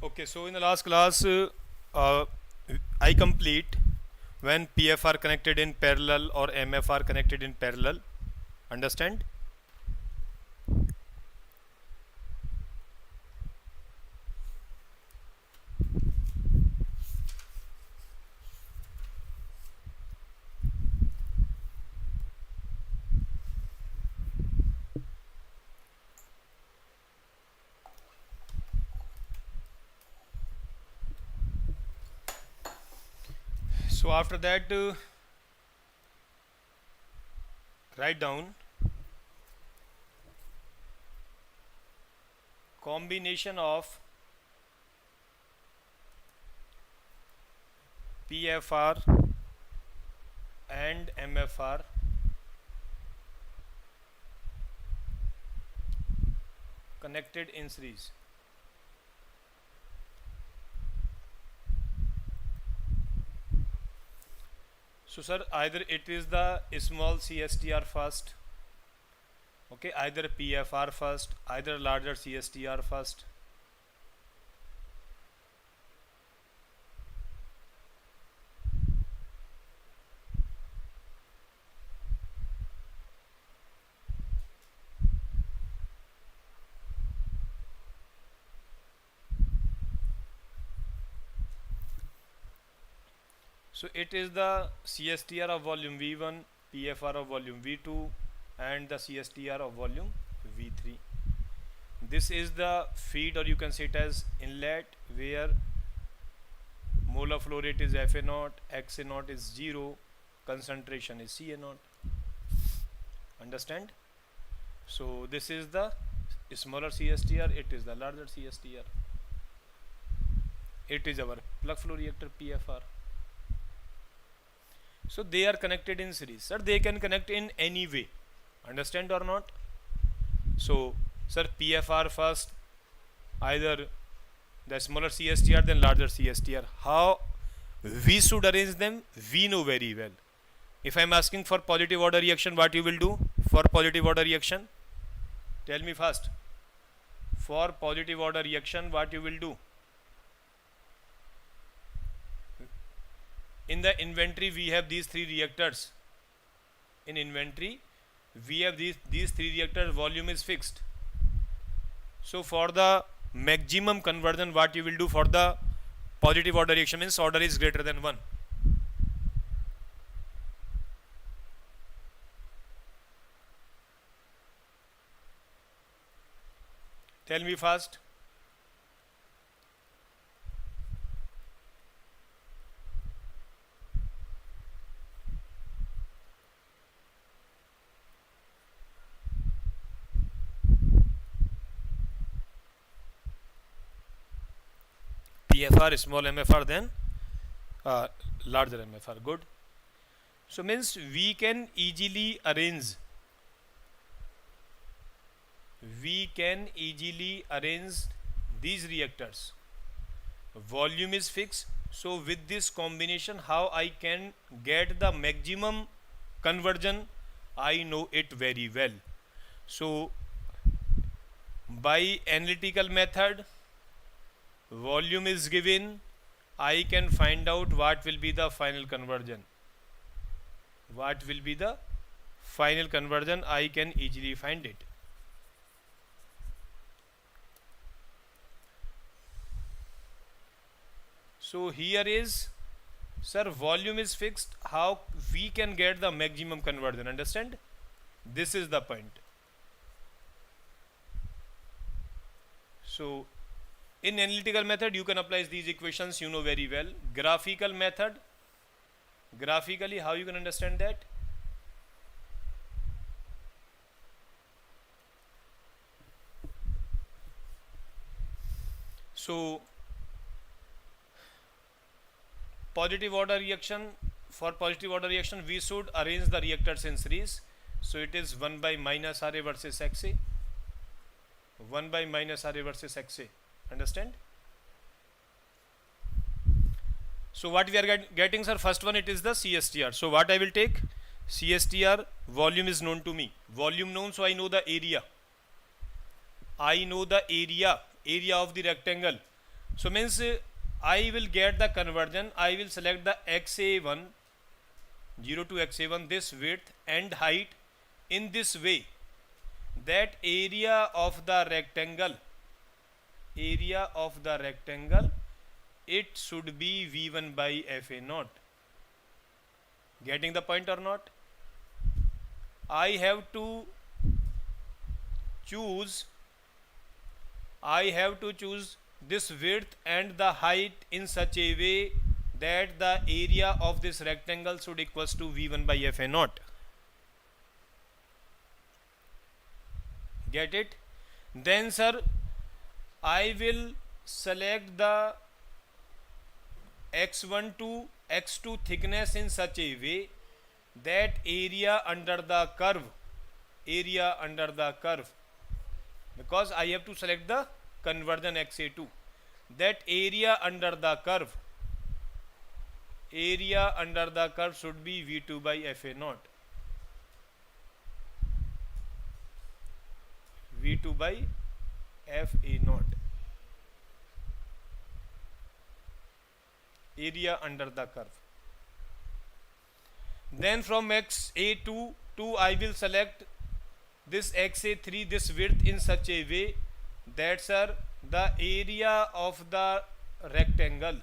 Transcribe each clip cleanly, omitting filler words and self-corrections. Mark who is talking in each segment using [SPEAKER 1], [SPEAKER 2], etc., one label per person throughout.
[SPEAKER 1] Okay, so in the last class, uh, I complete when PF are connected in parallel or MF are connected in parallel. Understand? So after that, write down combination of PFR and MFR connected in series. So sir, either it is the small CSTR first, okay, either PFR first, either larger CSTR first. So it is the CSTR of volume V1, PFR of volume V2, and the CSTR of volume V3. This is the feed, or you can say it as inlet, where molar flow rate is FA0, XA0 is 0, concentration is CA0. Understand? So this is the smaller CSTR, it is the larger CSTR. It is our plug flow reactor PFR. So they are connected in series. Sir, they can connect in any way. Understand or not? So, sir, PFR first, either the smaller CSTR then larger CSTR. How we should arrange them, we know very well. If I am asking for positive order reaction, what you will do for positive order reaction? Tell me first. For positive order reaction, what you will do? In the inventory, we have these three reactors. In inventory, we have these three reactors, volume is fixed. So for the maximum conversion, what you will do for the positive order reaction means order is greater than 1. Tell me first. PFR, small MFR, then larger MFR. Good. So means we can easily arrange. We can easily arrange these reactors. Volume is fixed. So with this combination, how I can get the maximum conversion, I know it very well. So by analytical method, volume is given, I can find out what will be the final conversion. What will be the final conversion, I can easily find it. So here is, sir, volume is fixed, how we can get the maximum conversion, understand? This is the point. So in analytical method, you can apply these equations, you know very well. Graphical method, graphically, how you can understand that? So positive order reaction, for positive order reaction, we should arrange the reactors in series. So it is 1 by minus RA versus XA. 1 by minus RA versus XA. Understand? So what we are getting, sir, first one, it is the CSTR. So what I will take? CSTR, volume is known to me. Volume known, so I know the area. I know the area of the rectangle. So means I will get the conversion. I will select the XA1 0 to XA1, this width and height in this way, that area of the rectangle, it should be V1 by FA naught. Getting the point or not? I have to choose this width and the height in such a way that the area of this rectangle should equals to V1 by FA naught. Get it? Then sir, I will select the x1 to x2 thickness in such a way that area under the curve, because I have to select the conversion XA2, that area under the curve should be V2 by FA naught. V2 by FA naught. Area under the curve. Then from XA2 to I will select this XA3, this width in such a way that sir, the area of the rectangle,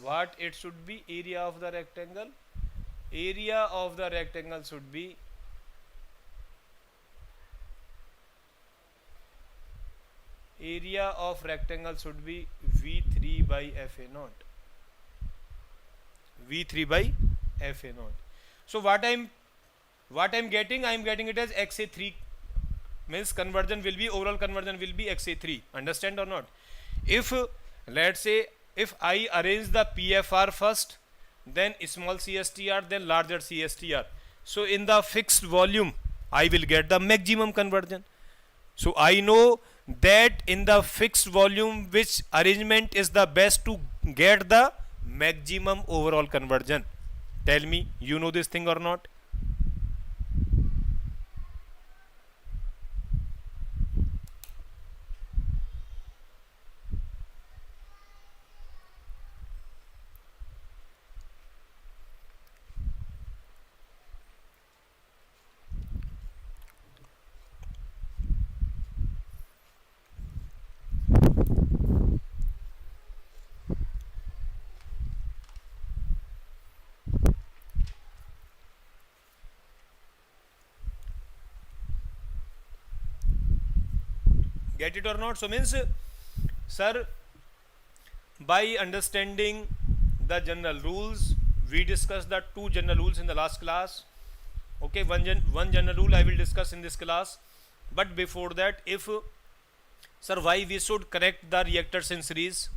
[SPEAKER 1] what it should be? Area of the rectangle should be V3 by FA naught. So what I'm getting, I'm getting it as XA3, means overall conversion will be XA3. Understand or not? If let's say if I arrange the PFR first, then small CSTR, then larger CSTR, so in the fixed volume I will get the maximum conversion. So I know that in the fixed volume which arrangement is the best to get the maximum overall conversion. Tell me, you know this thing or not? Get it or not? So means, sir, by understanding the general rules, we discussed the two general rules in the last class. Okay, one general rule I will discuss in this class. But before that, if sir, why we should connect the reactors in series?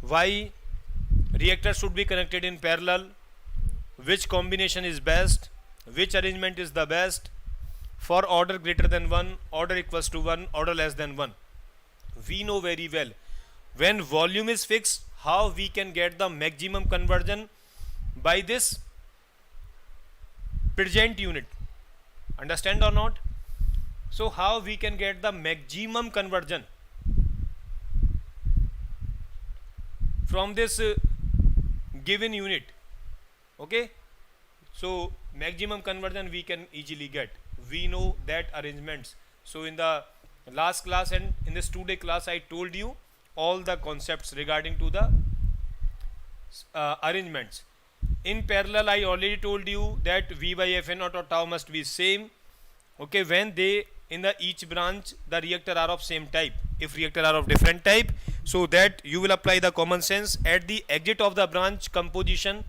[SPEAKER 1] Why reactors should be connected in parallel? Which combination is best? Which arrangement is the best? For order greater than 1, order equals to 1, order less than 1. We know very well, when volume is fixed, how we can get the maximum conversion by this present unit. Understand or not? So how we can get the maximum conversion from this given unit? Okay, so maximum conversion we can easily get. We know that arrangements. So in the last class and in this today class, I told you all the concepts regarding to the arrangements. In parallel, I already told you that V by Fn or tau must be same. Okay, when they in the each branch the reactor are of same type. If reactor are of different type, so that you will apply the common sense at the exit of the branch composition,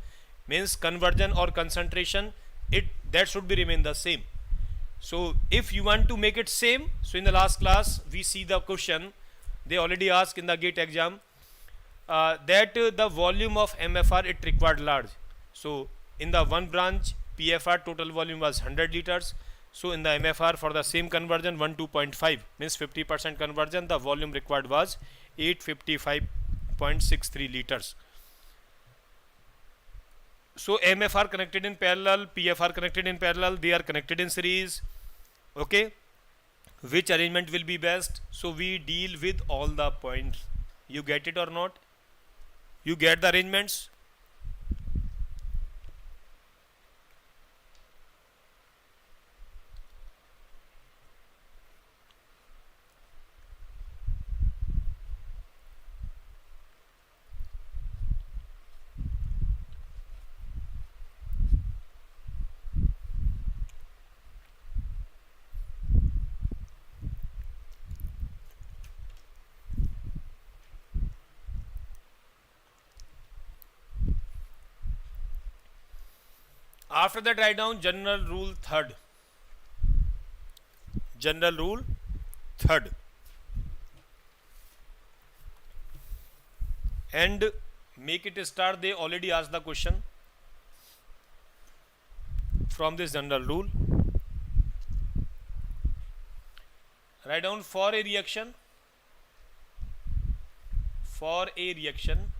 [SPEAKER 1] means conversion or concentration, that should be remain the same. So if you want to make it same, so in the last class we see the question they already asked in the GATE exam, that the volume of MFR it required large. So in the one branch PFR total volume was 100 liters. So in the MFR for the same conversion 12.5 means 50% conversion, the volume required was 855.63 liters. So MF are connected in parallel, PF are connected in parallel, they are connected in series. Okay, which arrangement will be best? So we deal with all the points. You get it or not? You get the arrangements? After that, write down general rule third. General rule third. And make it start. They already asked the question from this general rule. Write down for a reaction. For a reaction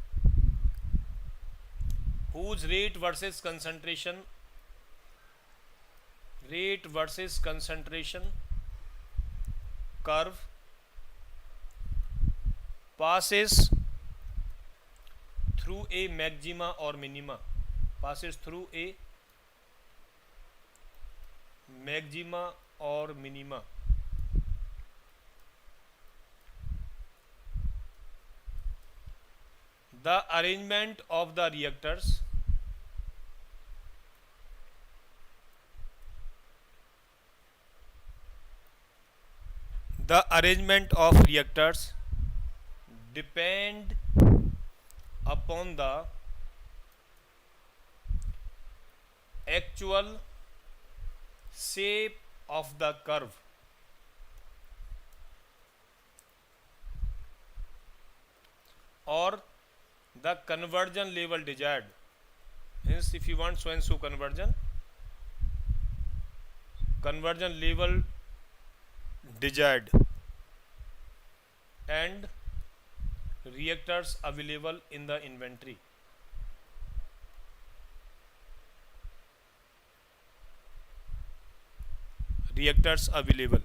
[SPEAKER 1] whose rate versus concentration curve passes through a maxima or minima, passes through a maxima or minima, the arrangement of the reactors depend upon the actual shape of the curve or the conversion level desired. Hence, if you want so and so conversion level desired and reactors available in the inventory. Reactors available.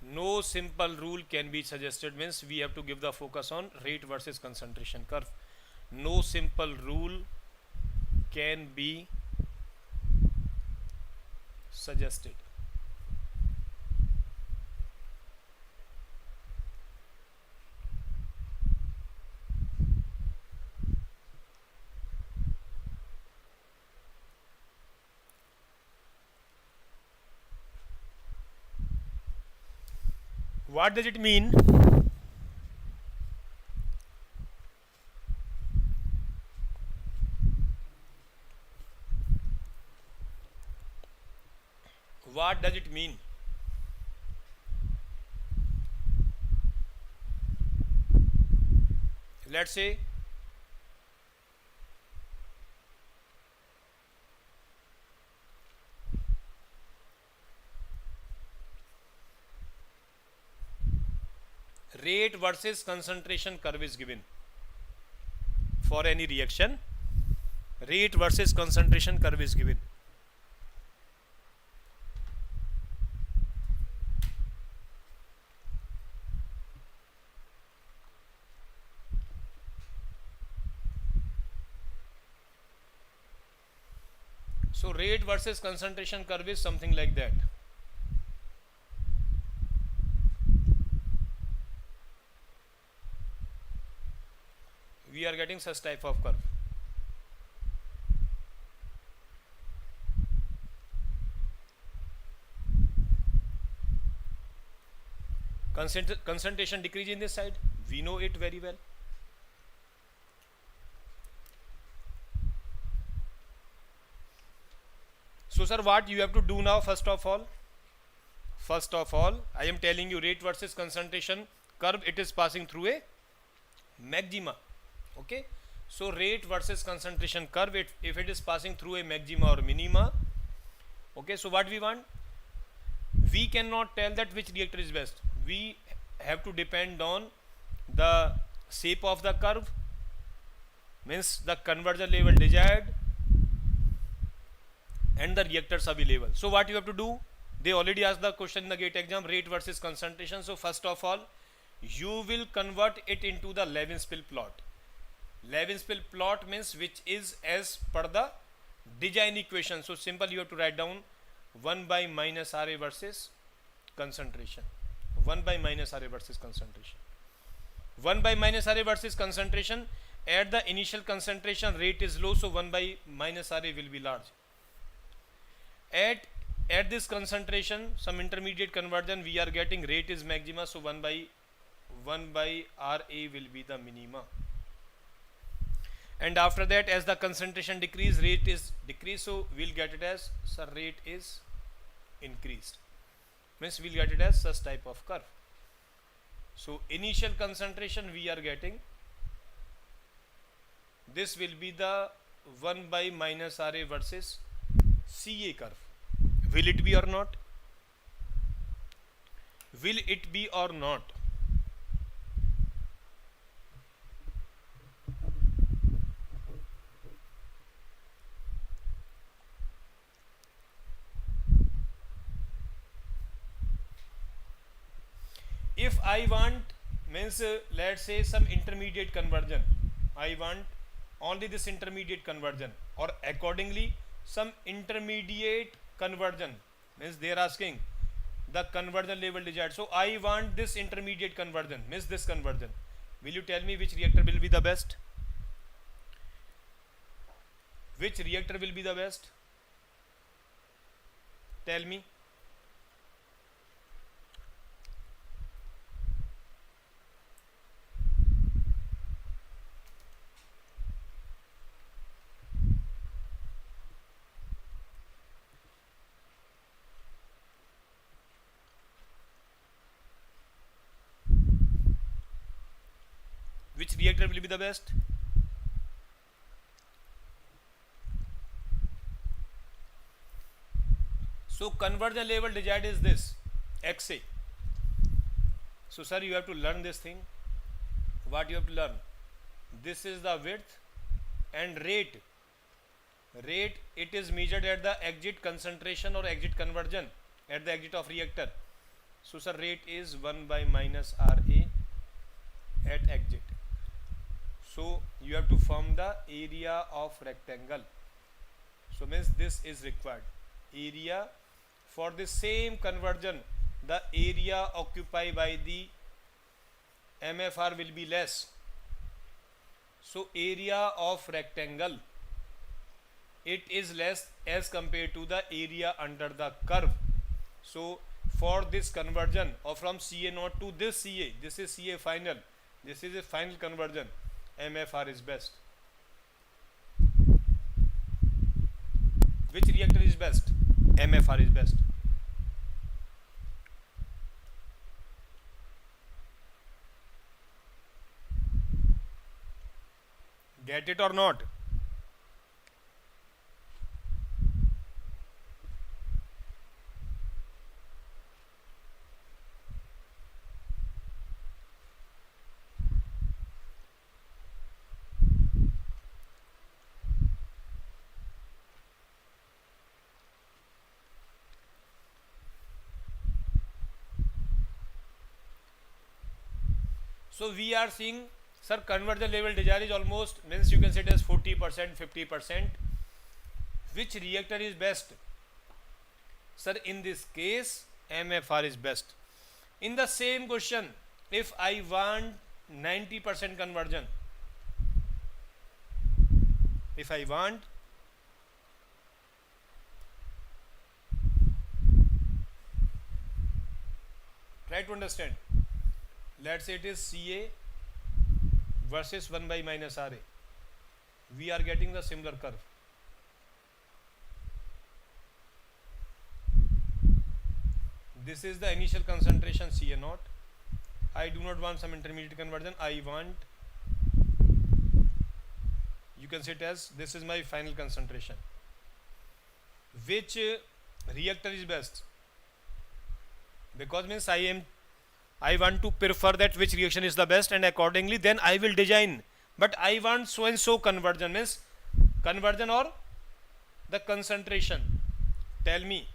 [SPEAKER 1] No simple rule can be suggested, means we have to give the focus on rate versus concentration curve. No simple rule can be suggested. What does it mean? What does it mean? Let's say rate versus concentration curve is given for any reaction. Rate versus concentration curve is given. So rate versus concentration curve is something like that. We are getting such type of curve. Concentration decrease in this side, we know it very well. So sir, what you have to do now? First of all, I am telling you rate versus concentration curve, it is passing through a maxima. Okay, so rate versus concentration curve, if it is passing through a maxima or minima, okay, so what we want, we cannot tell that which reactor is best. We have to depend on the shape of the curve means the conversion level desired and the reactors available. So what you have to do, they already asked the question in the GATE exam, rate versus concentration. So first of all, you will convert it into the Levenspiel plot. Levenspiel plot means which is as per the design equation. So simple, you have to write down 1 by minus RA versus concentration. 1 by minus RA versus concentration. 1 by minus RA versus concentration. At the initial concentration, rate is low, so 1 by minus RA will be large. At this concentration, some intermediate conversion, we are getting rate is maxima, so 1 by RA will be the minima. And after that, as the concentration decrease, rate is decreased, so we'll get it as, sir, rate is increased. Means we'll get it as such type of curve. So initial concentration we are getting, this will be the 1 by minus RA versus CA curve. Will it be or not? Will it be or not? If I want, means let's say some intermediate conversion, I want only this intermediate conversion, or accordingly some intermediate conversion, means they are asking the conversion level desired. So I want this intermediate conversion, means this conversion. Will you tell me which reactor will be the best? Which reactor will be the best? Tell me. Which reactor will be the best? So conversion level desired is this, XA. So sir, you have to learn this thing. What you have to learn? This is the width, and rate. Rate, it is measured at the exit concentration or exit conversion at the exit of reactor. So sir, rate is 1 by minus RA at exit. So you have to form the area of rectangle. So means this is required. Area for the same conversion, the area occupied by the MFR will be less. So area of rectangle, it is less as compared to the area under the curve. So for this conversion, or from CA0 to this CA, this is CA final, this is a final conversion, MFR is best. Which reactor is best? MFR is best. Get it or not? So we are seeing, sir, conversion level desired is almost, means you can say it as 40%, 50%. Which reactor is best? Sir, in this case, MFR is best. In the same question, if I want 90% conversion, if I want try to understand, let's say it is CA versus 1 by minus RA, we are getting the similar curve. This is the initial concentration CA0. I do not want some intermediate conversion, I want, you can say it as, this is my final concentration. Which reactor is best? Because means I want to prefer that which reaction is the best, and accordingly then I will design but I want so and so conversion, means conversion or the concentration. Tell me,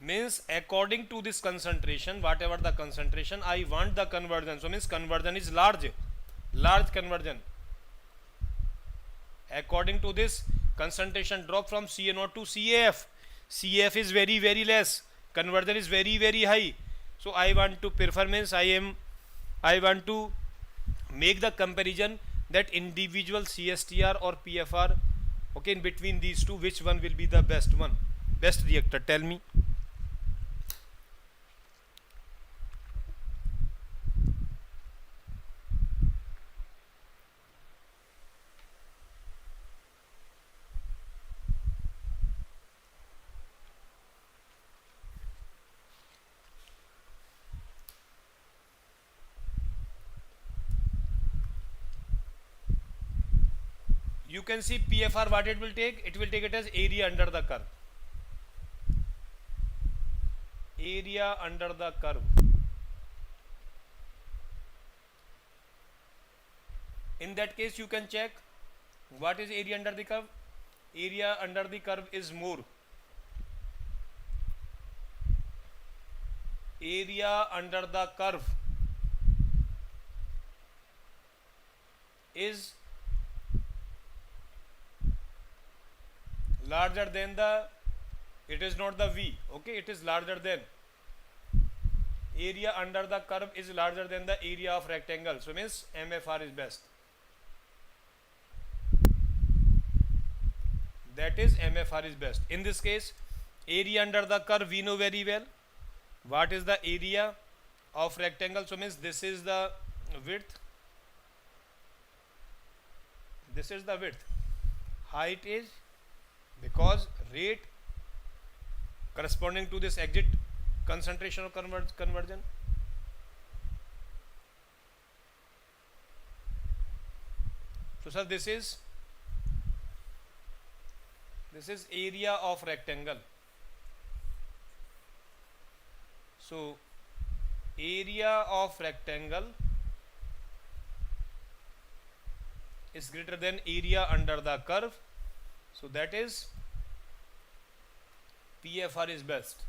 [SPEAKER 1] means according to this concentration, whatever the concentration, I want the conversion. So means conversion is large conversion. According to this concentration drop from CaO to CaF. CaF is very less. Conversion is very high. So I want to prefer, means I want to make the comparison that individual CSTR or PFR, okay, in between these two, which one will be the best one, best reactor? Tell me. You can see PFR, what it will take? It will take it as area under the curve. Area under the curve. In that case, you can check what is area under the curve. Area under the curve is more. Area under the curve is larger than the, it is not the V, okay, it is larger than, area under the curve is larger than the area of rectangle. So means MFR is best. That is MFR is best. In this case, area under the curve we know very well. What is the area of rectangle? So means this is the width. This is the width. Height is, because rate corresponding to this exit concentration or conversion. So sir, this is area of rectangle. So area of rectangle is greater than area under the curve. So that is PFR is best.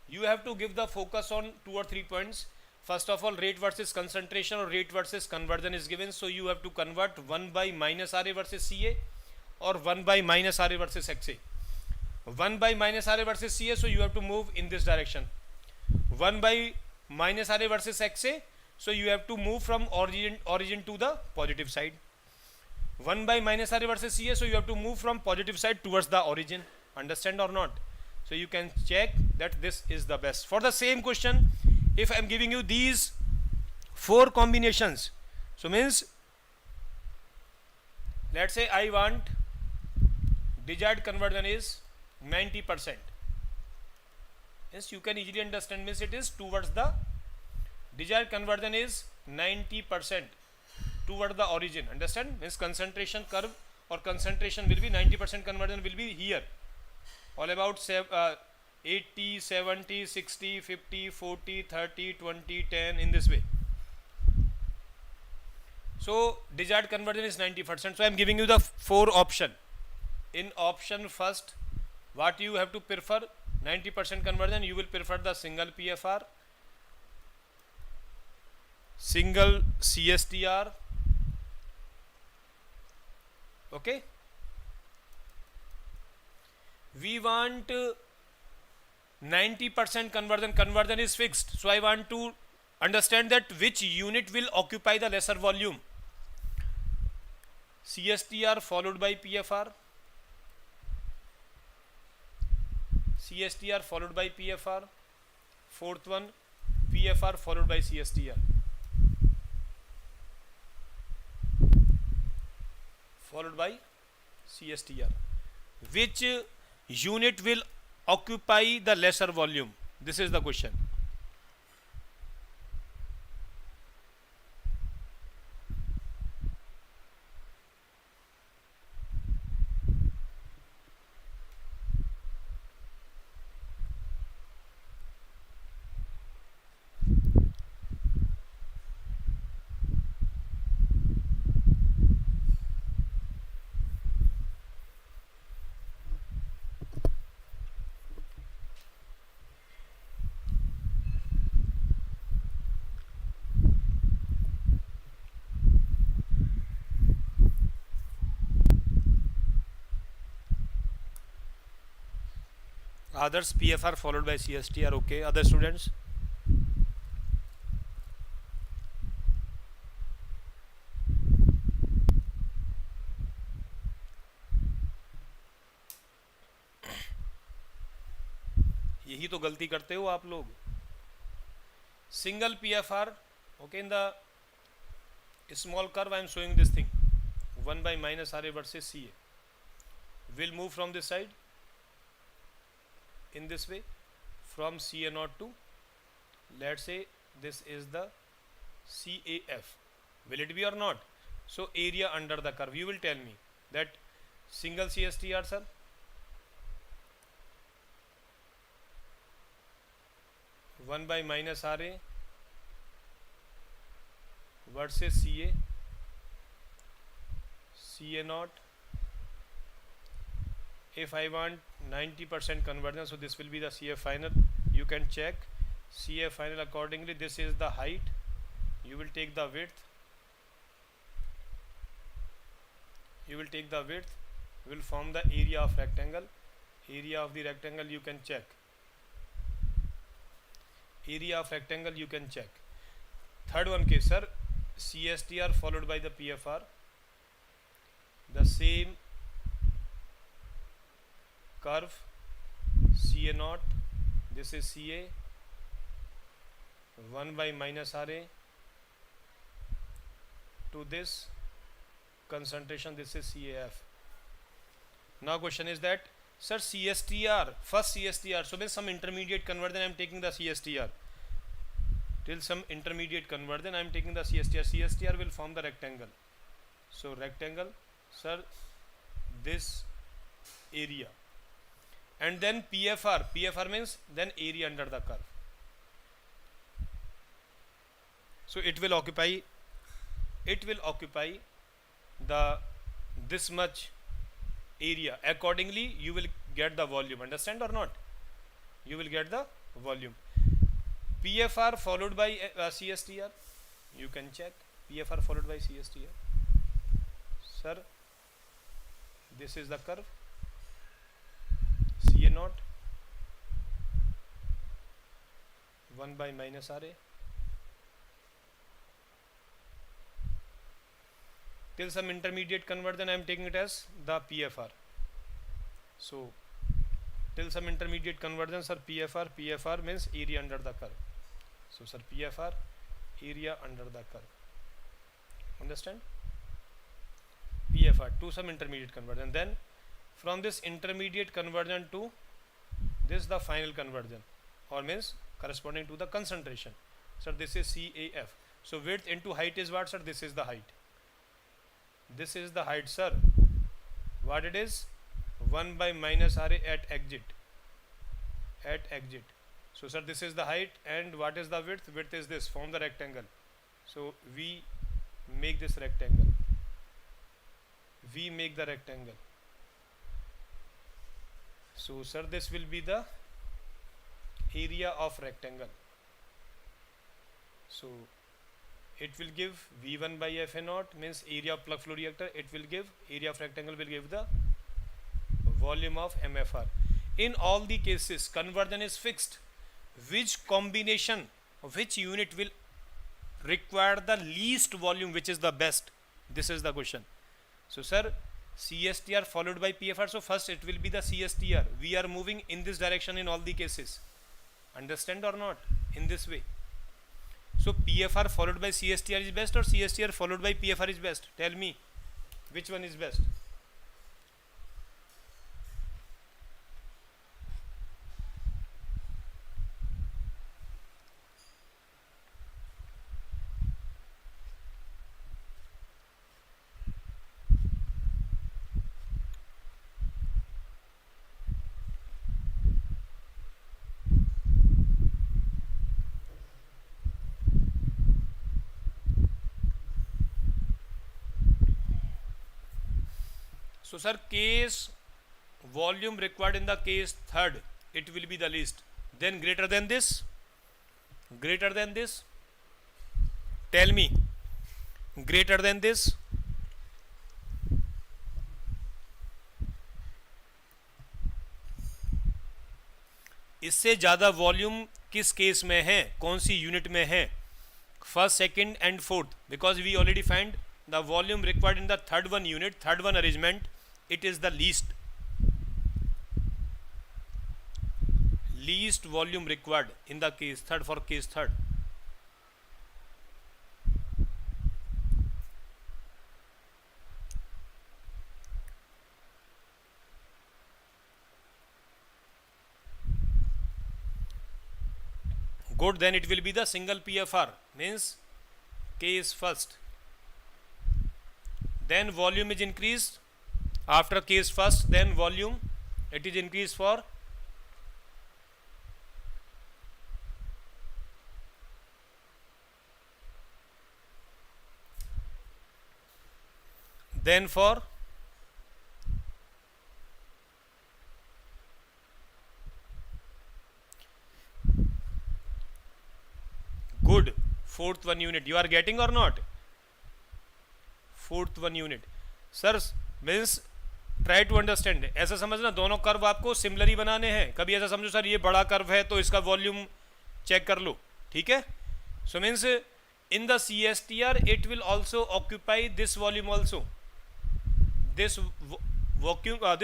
[SPEAKER 1] You have to give the focus on 2 or 3 points. First of all, rate versus concentration or rate versus conversion is given. So you have to convert 1 by minus RA versus CA or 1 by minus RA versus XA. 1 by minus RA versus CA, so you have to move in this direction. 1 by minus RA versus XA, so you have to move from origin to the positive side. 1 by minus RA versus CA, so you have to move from positive side towards the origin. Understand or not? So you can check that this is the best. For the same question, if I am giving you these 4 combinations, so means let's say I want desired conversion is 90%. Yes, you can easily understand, means it is towards the desired conversion is 90% toward the origin. Understand? Means concentration curve or concentration will be 90% conversion will be here. All about 80, 70, 60, 50, 40, 30, 20, 10 in this way. So desired conversion is 90%. So I am giving you the 4 option. In option first, what you have to prefer? 90% conversion, you will prefer the single PFR, single CSTR, okay. We want 90% conversion is fixed. So I want to understand that which unit will occupy the lesser volume. CSTR followed by PFR, CSTR followed by PFR, fourth one PFR followed by CSTR, followed by CSTR. Which unit will occupy the lesser volume? This is the question. others PFR followed by CSTR. Okay, other students? यही तो गलती करते हो आप लोग. Single PFR, okay, in the small curve I am showing this thing, 1 by minus RA versus CA will move from this side in this way from CA naught to, let's say this is the CAF. Will it be or not? So area under the curve, you will tell me that single CSTR, sir. One by minus RA versus CA naught. If I want 90% convergence, so this will be the CA final. You can check CA final accordingly. This is the height. You will take the width. You will take the width. Will form the area of rectangle. Area of the rectangle you can check. Area of rectangle you can check. Third one case, sir, CSTR followed by the PFR. The same curve, CA naught, this is CA, 1 by minus RA to this concentration, this is CAF. Now question is that, sir, CSTR, first CSTR, so means some intermediate conversion I am taking the CSTR. Till some intermediate conversion I am taking the CSTR. CSTR will form the rectangle. So rectangle, sir, this area. And then PFR, PFR means then area under the curve. So it will occupy the this much area. Accordingly you will get the volume. Understand or not? You will get the volume. PFR followed by CSTR. You can check PFR followed by CSTR. Sir, this is the curve. CA naught 1 by minus RA till some intermediate conversion I am taking it as the PFR. So till some intermediate conversion, sir, PFR means area under the curve. So sir, PFR area under the curve. Understand? PFR to some intermediate conversion. Then from this intermediate conversion to this the final conversion, or means corresponding to the concentration. Sir, this is CAF. So width into height is what, sir? This is the height. This is the height, sir. What it is? 1 by minus RA at exit. At exit. So sir, this is the height, and what is the width? Width is this, form the rectangle. So we make this rectangle. We make the rectangle. So sir, this will be the area of rectangle. So it will give V1 by Fa naught, means area of plug flow reactor. It will give area of rectangle, will give the volume of MFR. In all the cases, conversion is fixed. Which combination, which unit will require the least volume, which is the best? This is the question. So sir, CSTR followed by PFR. So first it will be the CSTR. We are moving in this direction in all the cases. Understand or not? In this way. So PFR followed by CSTR is best, or CSTR followed by PFR is best? Tell me, which one is best? So sir, case volume required in the case third, it will be the least. Then greater than this, greater than this, tell me, greater than this, इससे ज़्यादा volume किस case में है, कौन सी unit में है? First, second and fourth, because we already find the volume required in the third one unit, third one arrangement, it is the least volume required in the case third, for case third. Good, then it will be the single PFR, means case first. Then volume is increased after case first, then volume it is increased for then for good fourth one unit. You are getting or not? Fourth one unit. Sir means try to understand. ऐसा समझना दोनों curve आपको similar ही बनाने हैं. कभी ऐसा समझो sir ये बड़ा कर्व है तो इसका वॉल्यूम चेक कर लो, ठीक है. So means in the C S T R it will also occupy this volume also, this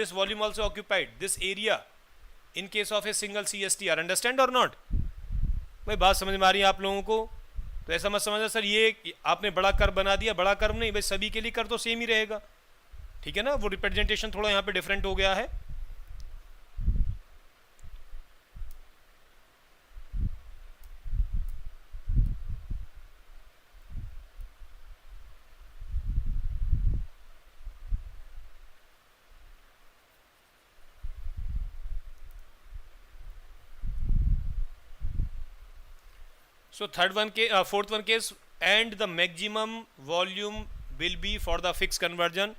[SPEAKER 1] this volume also occupied this area in case of a single C S T R. Understand or not? भाई बात समझ में आ रही है आप लोगों को? तो ऐसा मत समझना सर ये आपने बड़ा कर्व बना दिया. बड़ा कर्व नहीं भाई, सभी के लिए कर्व तो सेम ही रहेगा, ठीक है ना. वो रिप्रेजेंटेशन थोड़ा यहाँ पे डिफरेंट हो गया है. So third one case, fourth one case, and the maximum volume will be for the fixed conversion,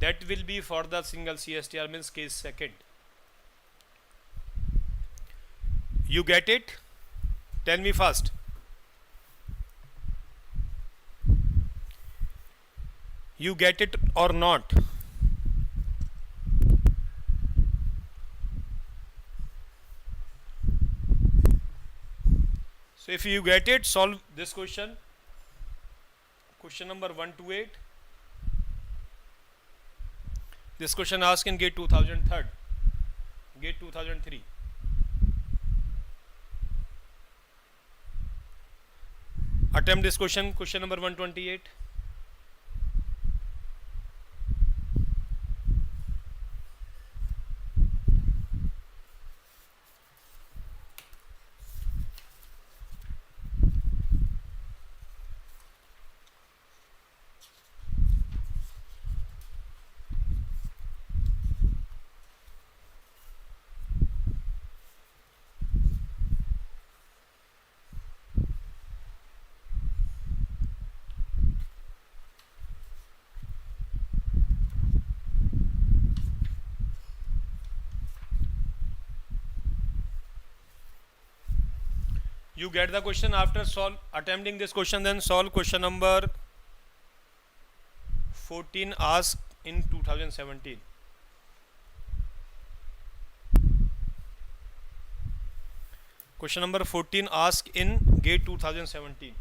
[SPEAKER 1] that will be for the single CSTR, means case second. You get it? Tell me first. You get it or not? So if you get it, solve this question. Question number 128. This question asked in GATE 2003. GATE 2003. Attempt this question. Question number 128. You get the question. After attempting this question, then solve question number 14 asked in 2017. Question number 14 asked in GATE 2017.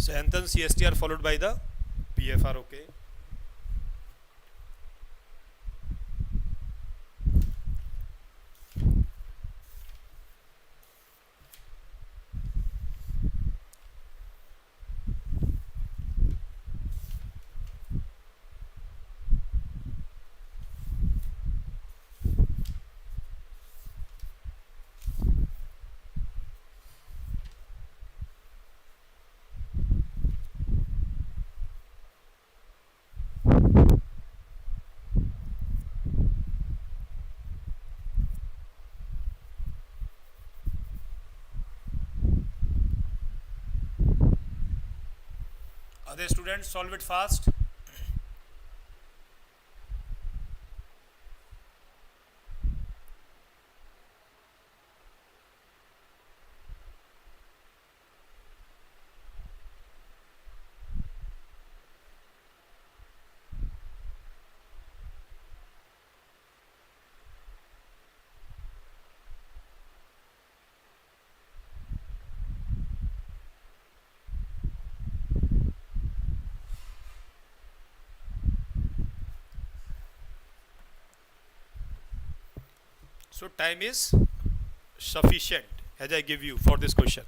[SPEAKER 1] sentence CSTR followed by the PFR. Okay. Other students, solve it fast. So time is sufficient as I give you for this question.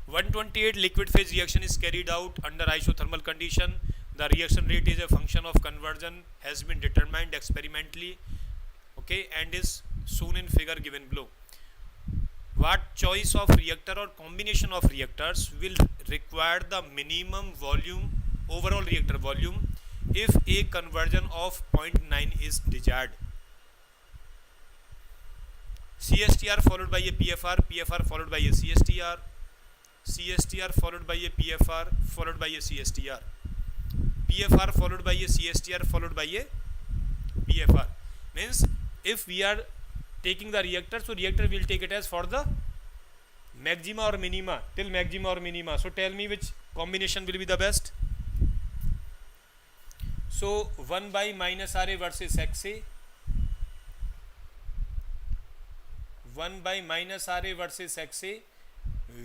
[SPEAKER 1] 128 liquid phase reaction is carried out under isothermal condition. The reaction rate is a function of conversion, has been determined experimentally, okay, and is shown in figure given below. What choice of reactor or combination of reactors will require the minimum volume, overall reactor volume, if a conversion of 0.9 is desired? CSTR followed by a PFR, PFR followed by a CSTR, CSTR followed by a PFR followed by a CSTR, PFR followed by a CSTR followed by a PFR. Means if we are taking the reactor, so reactor will take it as for the maxima or minima, till maxima or minima. So tell me which combination will be the best. So 1 by minus RA versus XA, 1 by minus RA versus XA,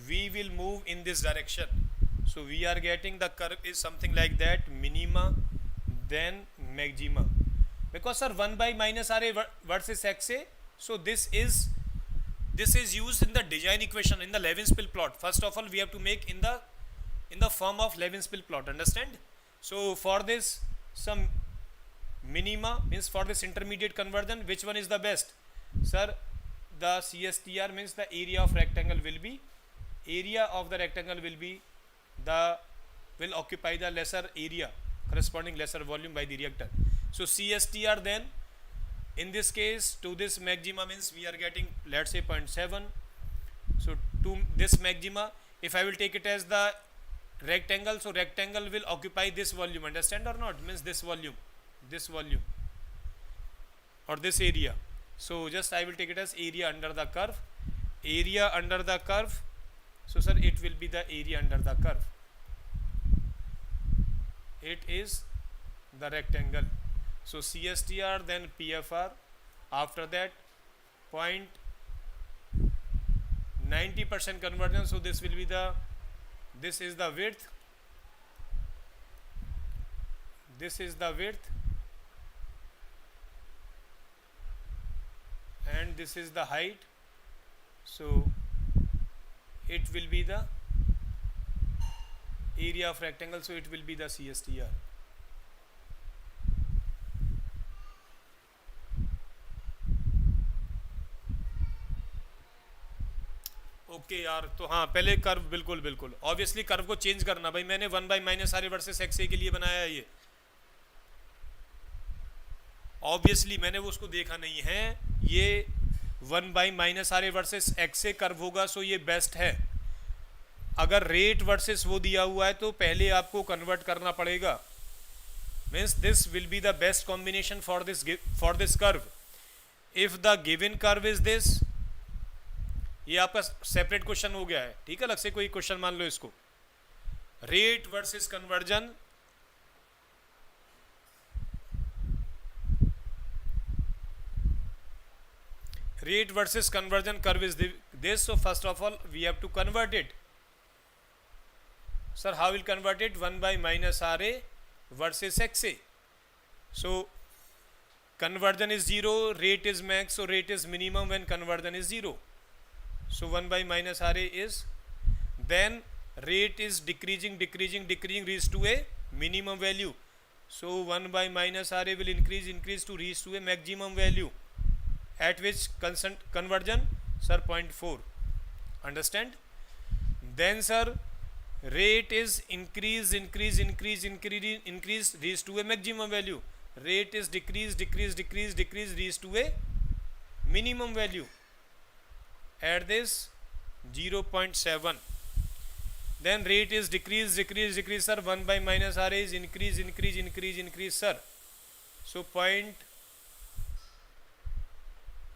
[SPEAKER 1] we will move in this direction. So we are getting the curve is something like that, minima then maxima, because sir 1 by minus RA versus XA, so this is used in the design equation in the Levenspiel plot. First of all we have to make in the form of Levenspiel plot, understand? So for this some minima means for this intermediate conversion, which one is the best? Sir, the CSTR means the area of rectangle will be, area of the rectangle will occupy the lesser area, corresponding lesser volume by the reactor. So CSTR then in this case to this maxima means we are getting, let's say 0.7. So to this maxima, if I will take it as the rectangle, so rectangle will occupy this volume, understand or not? Means this volume or this area. So just I will take it as area under the curve, area under the curve. So sir, it will be the area under the curve, it is the rectangle. So CSTR then PFR, after that 0.90% conversion. So this will be the, this is the width, this is the width, and this is the height. So it will be the area of rectangle, so it will be the CSTR. Okay यार, तो हाँ पहले curve बिल्कुल obviously curve को change करना भाई, मैंने 1 by minus R versus X A के लिए बनाया है ये, ऑब्वियसली मैंने वो उसको देखा नहीं है, ये 1 by minus R versus X A curve होगा, सो ये बेस्ट है। अगर रेट वर्सेस वो दिया हुआ है तो पहले आपको कन्वर्ट करना पड़ेगा, means this will be the best combination for this curve. If the given curve is this, ये आपका सेपरेट क्वेश्चन हो गया है, ठीक है, अलग से कोई क्वेश्चन मान लो इसको, rate versus conversion, rate versus conversion curve is this. So first of all we have to convert it, Sir, how will convert it? 1 by minus RA versus XA. So conversion is 0, rate is max, so rate is minimum when conversion is 0. So 1 by minus RA is, then rate is decreasing, reach to a minimum value. So 1 by minus RA will increase to reach to a maximum value. At which conversion? Sir, 0.4. Understand? Then sir, rate is increase, reach to a maximum value. Rate is decrease, reach to a minimum value. Add this 0.7. Then rate is decrease, sir. 1 by minus RA is increase, sir. So point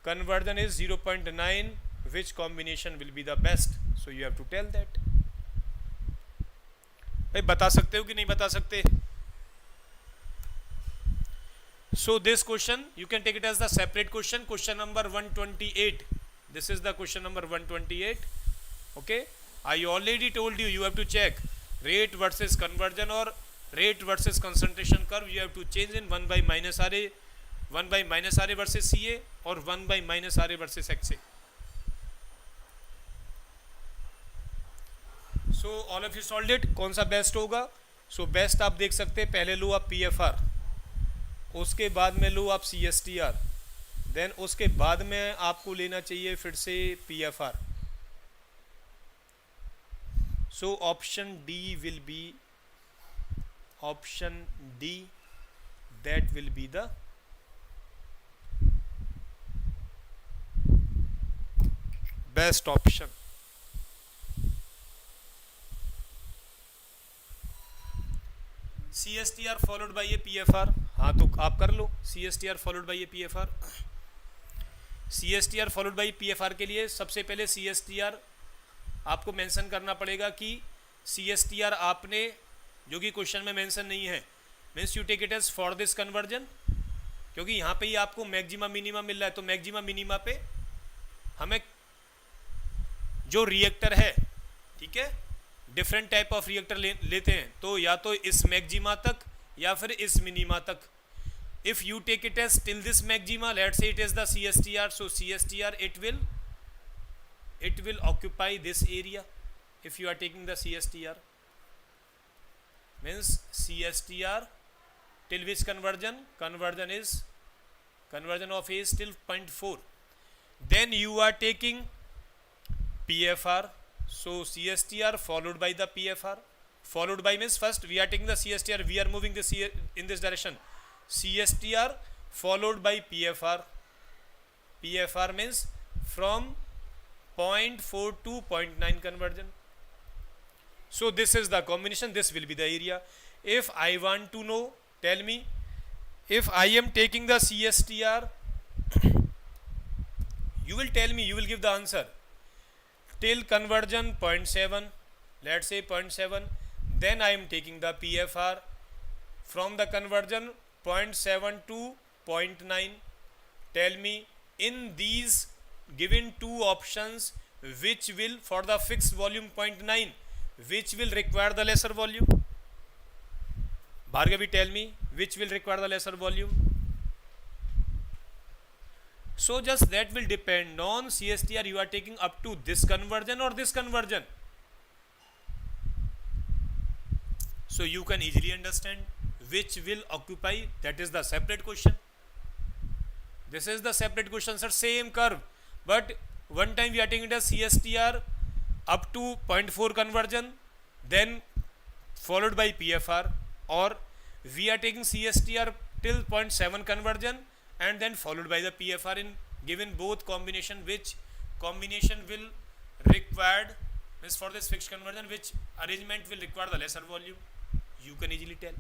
[SPEAKER 1] conversion is 0.9. Which combination will be the best? So you have to tell that. भाई बता सकते हो कि नहीं बता सकते? So this question you can take it as the separate question. Question number 128. This is the question number 128. Okay. I already told you, you have to check rate versus conversion or rate versus concentration curve. You have to change in 1 by minus RA, 1 by minus RA versus CA or 1 by minus RA versus XA. So all of you solved it. कौन सा best होगा? So best आप देख सकते हैं, पहले लो आप PFR, उसके बाद में लो आप CSTR, देन उसके बाद में आपको लेना चाहिए फिर से PFR. So option D will be option D. That will be the best option. CSTR followed by a PFR. हाँ तो आप कर लो CSTR followed by a PFR. CSTR followed by PFR के लिए सबसे पहले CSTR आपको मेंशन करना पड़ेगा कि CSTR आपने जो कि क्वेश्चन में मेंशन नहीं है, means you take it as for this conversion, क्योंकि यहाँ पे ही आपको मैक्सिमा मिनिमा मिल रहा है. तो मैक्सिमा मिनिमा पे हमें जो रिएक्टर है, ठीक है, डिफरेंट टाइप ऑफ रिएक्टर लेते हैं, तो या तो इस मैक्सिमा तक या फिर इस मिनिमा तक. If you take it as till this maxima, let's say it is the CSTR, so CSTR it will occupy this area. If you are taking the CSTR, means CSTR till which conversion of A is till 0.4. Then you are taking PFR, so CSTR followed by the PFR. Followed by means first we are taking the CSTR, we are moving this here in this direction. CSTR followed by PFR. PFR means from 0.4 to 0.9 conversion. So this is the combination, this will be the area. If I want to know, tell me, if I am taking the CSTR, you will tell me, you will give the answer till conversion 0.7, let's say 0.7. Then I am taking the PFR from the conversion 0.7 to 0.9. Tell me in these given two options which will, for the fixed volume 0.9, which will require the lesser volume? Bhargavi, tell me which will require the lesser volume. So just that will depend on CSTR you are taking up to this conversion or this conversion. So you can easily understand which will occupy, that is the separate question. This is the separate question, sir, same curve, but one time we are taking the CSTR up to 0.4 conversion, then followed by PFR, or we are taking CSTR till 0.7 conversion and then followed by the PFR. In given both combination, which combination will required, means for this fixed conversion, which arrangement will require the lesser volume? You can easily tell.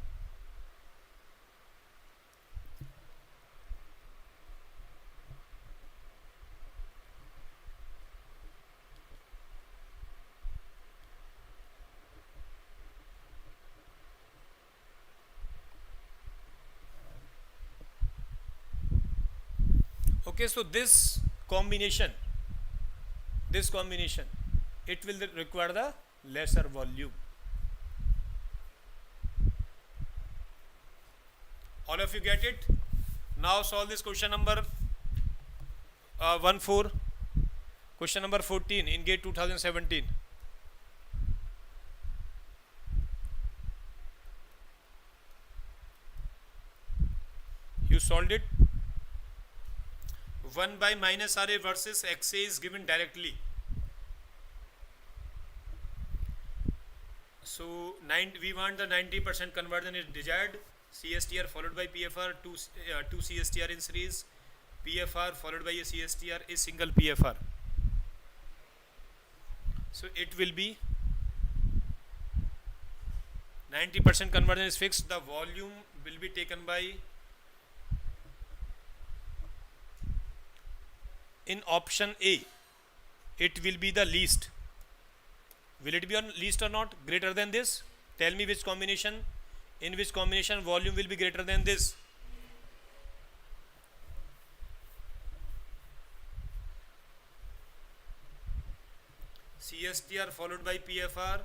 [SPEAKER 1] Okay, so this combination, it will require the lesser volume. All of you get it? Now solve this question number 14. Question number 14 in GATE 2017. You solved it? 1 by minus RA versus XA is given directly. So we want the 90% conversion is desired. CSTR followed by PFR, two CSTR in series, PFR followed by a CSTR, a single PFR. So it will be 90% conversion is fixed. The volume will be taken by, in option A, it will be the least. Will it be on least or not? Greater than this? Tell me which combination. In which combination volume will be greater than this? CSTR followed by PFR.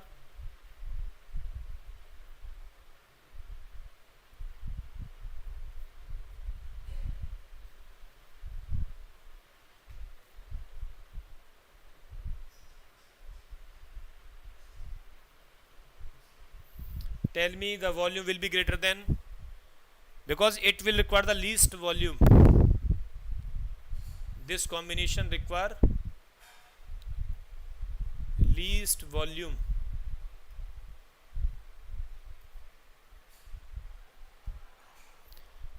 [SPEAKER 1] Tell me the volume will be greater than, because it will require the least volume. This combination require least volume.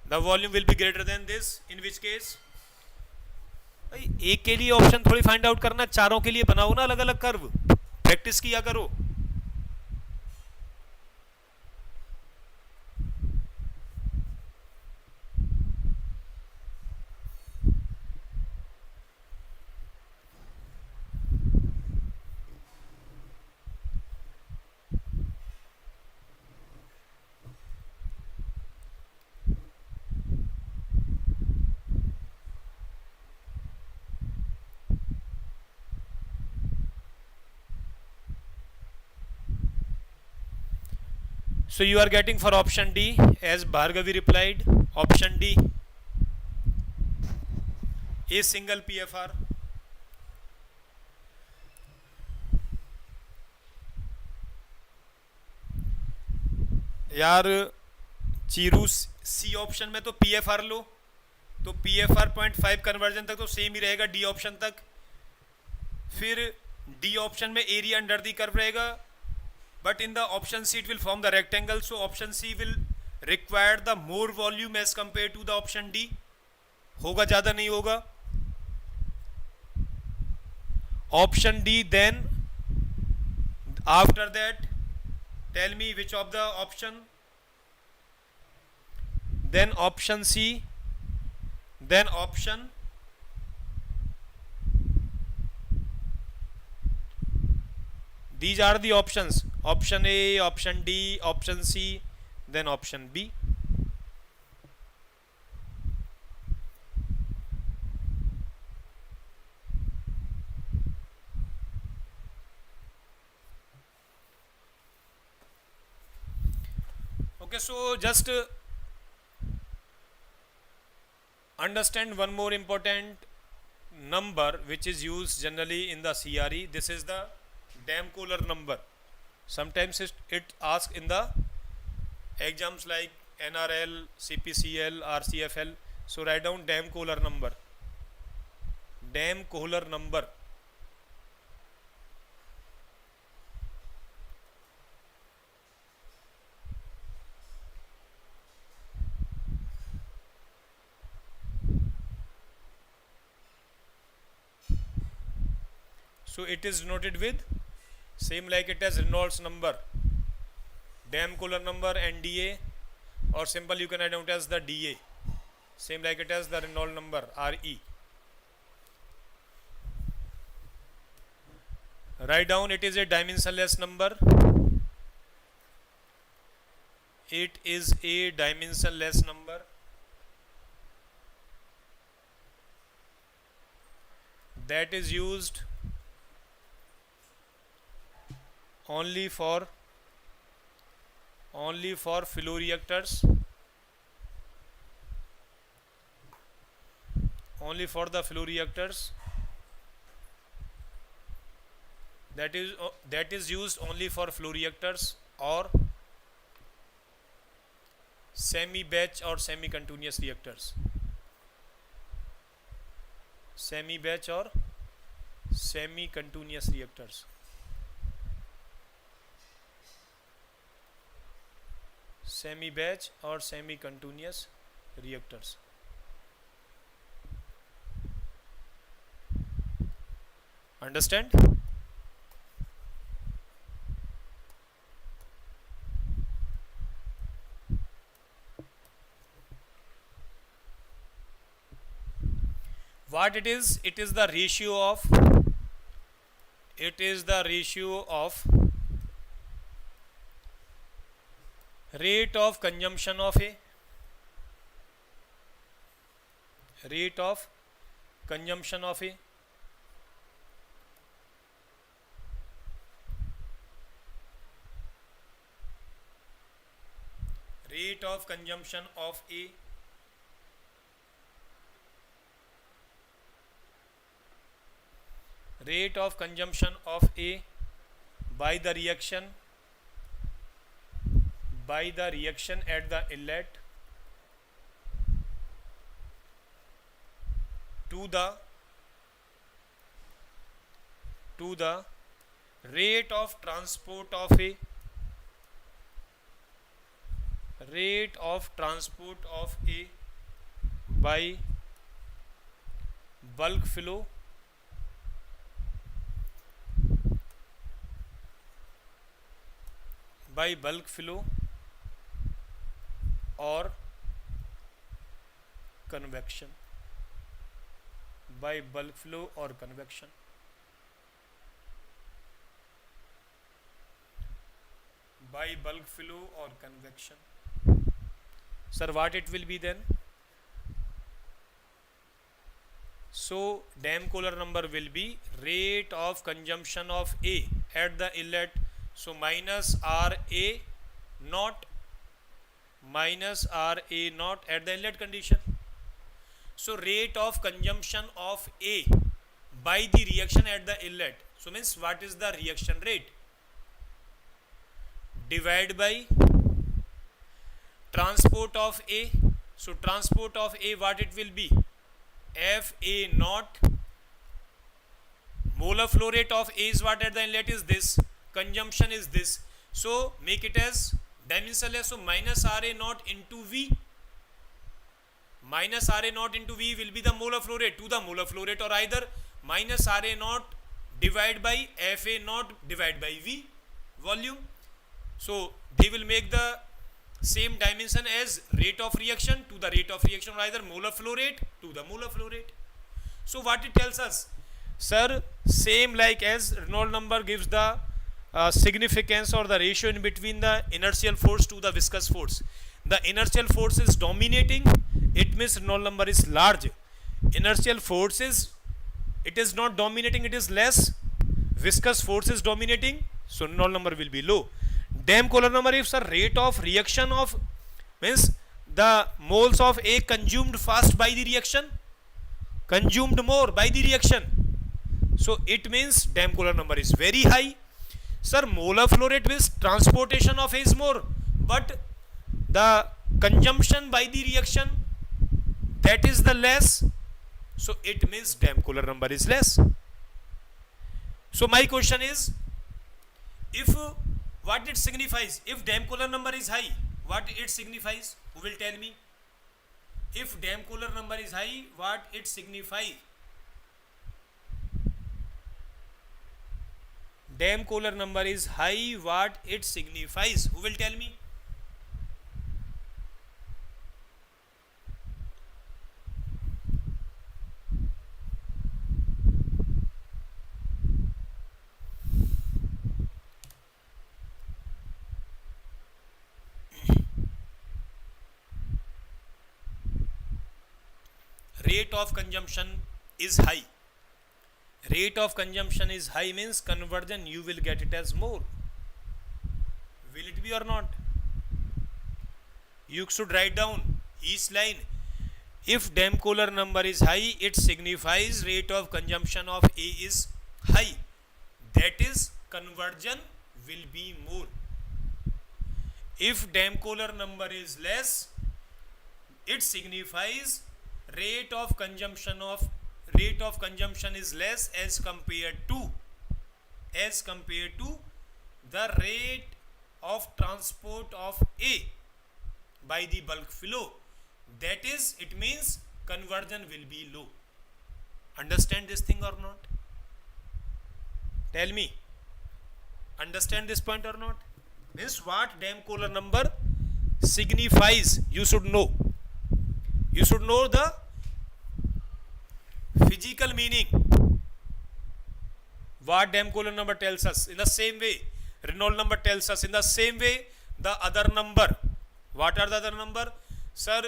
[SPEAKER 1] The volume will be greater than this, in which case भाई एक के लिए option थोड़ी find out करना, चारों के लिए बनाओ ना अलग अलग कर्व, प्रैक्टिस किया करो. So you are getting for option D, as Bhargavi replied, option D, a single PFR. यार चीरू सी ऑप्शन में तो PFR लो, तो PFR 0.5 कन्वर्जन तक तो सेम ही रहेगा डी ऑप्शन तक. फिर डी ऑप्शन में एरिया अंडर दी कर्व रहेगा, but in the option C it will form the rectangle, so option C will require the more volume as compared to the option D. होगा, ज़्यादा नहीं होगा. Option D, then after that tell me which of the option. Then option C, then option these are the options, option A, option D, option C, then option B. Okay, so just understand one more important number which is used generally in the CRE. This is the Damkohler number. Sometimes it asks in the exams like NRL, CPCL, RCFL. So write down Damkohler number. Damkohler number. So it is denoted with same like it as Reynolds number, Damkohler number, NDA, or simple you can write down as the DA, same like it as the Reynolds number, RE. Write down it is a dimensionless number. It is a dimensionless number. That is used only for flow reactors. only for the flow reactors. That is used only for flow reactors or semi batch or semi continuous reactors. Semi batch or semi continuous reactors. Semi batch or semi continuous reactors. Understand? What it is? It is the ratio of rate of consumption of A, rate of consumption of A, rate of consumption of A rate of consumption of A by the reaction at the inlet to the rate of transport of A by bulk flow or convection. By bulk flow or convection. By bulk flow or convection. Sir, what it will be then? So Damn-Kohler number will be rate of consumption of A at the inlet. So minus RA naught at the inlet condition. So rate of consumption of A by the reaction at the inlet. So means what is the reaction rate? Divide by transport of A. So transport of A, what it will be? FA naught. Molar flow rate of A is what at the inlet is this. Consumption is this. So make it as dimensionless. So minus RA naught into V. Minus RA naught into V will be the molar flow rate to the molar flow rate, or either minus RA naught divided by FA naught divided by V volume. So they will make the same dimension as rate of reaction to the rate of reaction, or either molar flow rate to the molar flow rate. So what it tells us? Sir, same like as Reynolds number gives the significance or the ratio in between the inertial force to the viscous force. The inertial force is dominating, it means Reynolds number is large. Inertial force is, it is not dominating, it is less. Viscous force is dominating, so Reynolds number will be low. Damn-Kohler number is the rate of reaction of, means the moles of A consumed fast by the reaction, consumed more by the reaction. So it means Damn-Kohler number is very high. Sir, molar flow rate means transportation of A is more, but the consumption by the reaction, that is the less. So it means Damn-Kohler number is less. So my question is, if what it signifies? If Damn-Kohler number is high, what it signifies? Who will tell me? If Damn-Kohler number is high, what it signifies? Damn-Kohler number is high, what it signifies? Who will tell me? Rate of consumption is high. Rate of consumption is high means conversion you will get it as more. Will it be or not? You should write down each line. If Damkohler number is high, it signifies rate of consumption of A is high. That is, conversion will be more. If Damkohler number is less, it signifies rate of consumption is less as compared to the rate of transport of A by the bulk flow. That is, it means conversion will be low. Understand this thing or not? Tell me. Understand this point or not? Means what Damkohler number signifies, you should know. You should know the physical meaning. What Damkohler number tells us. In the same way, Reynolds number tells us. In the same way, the other number. What are the other number? Sir,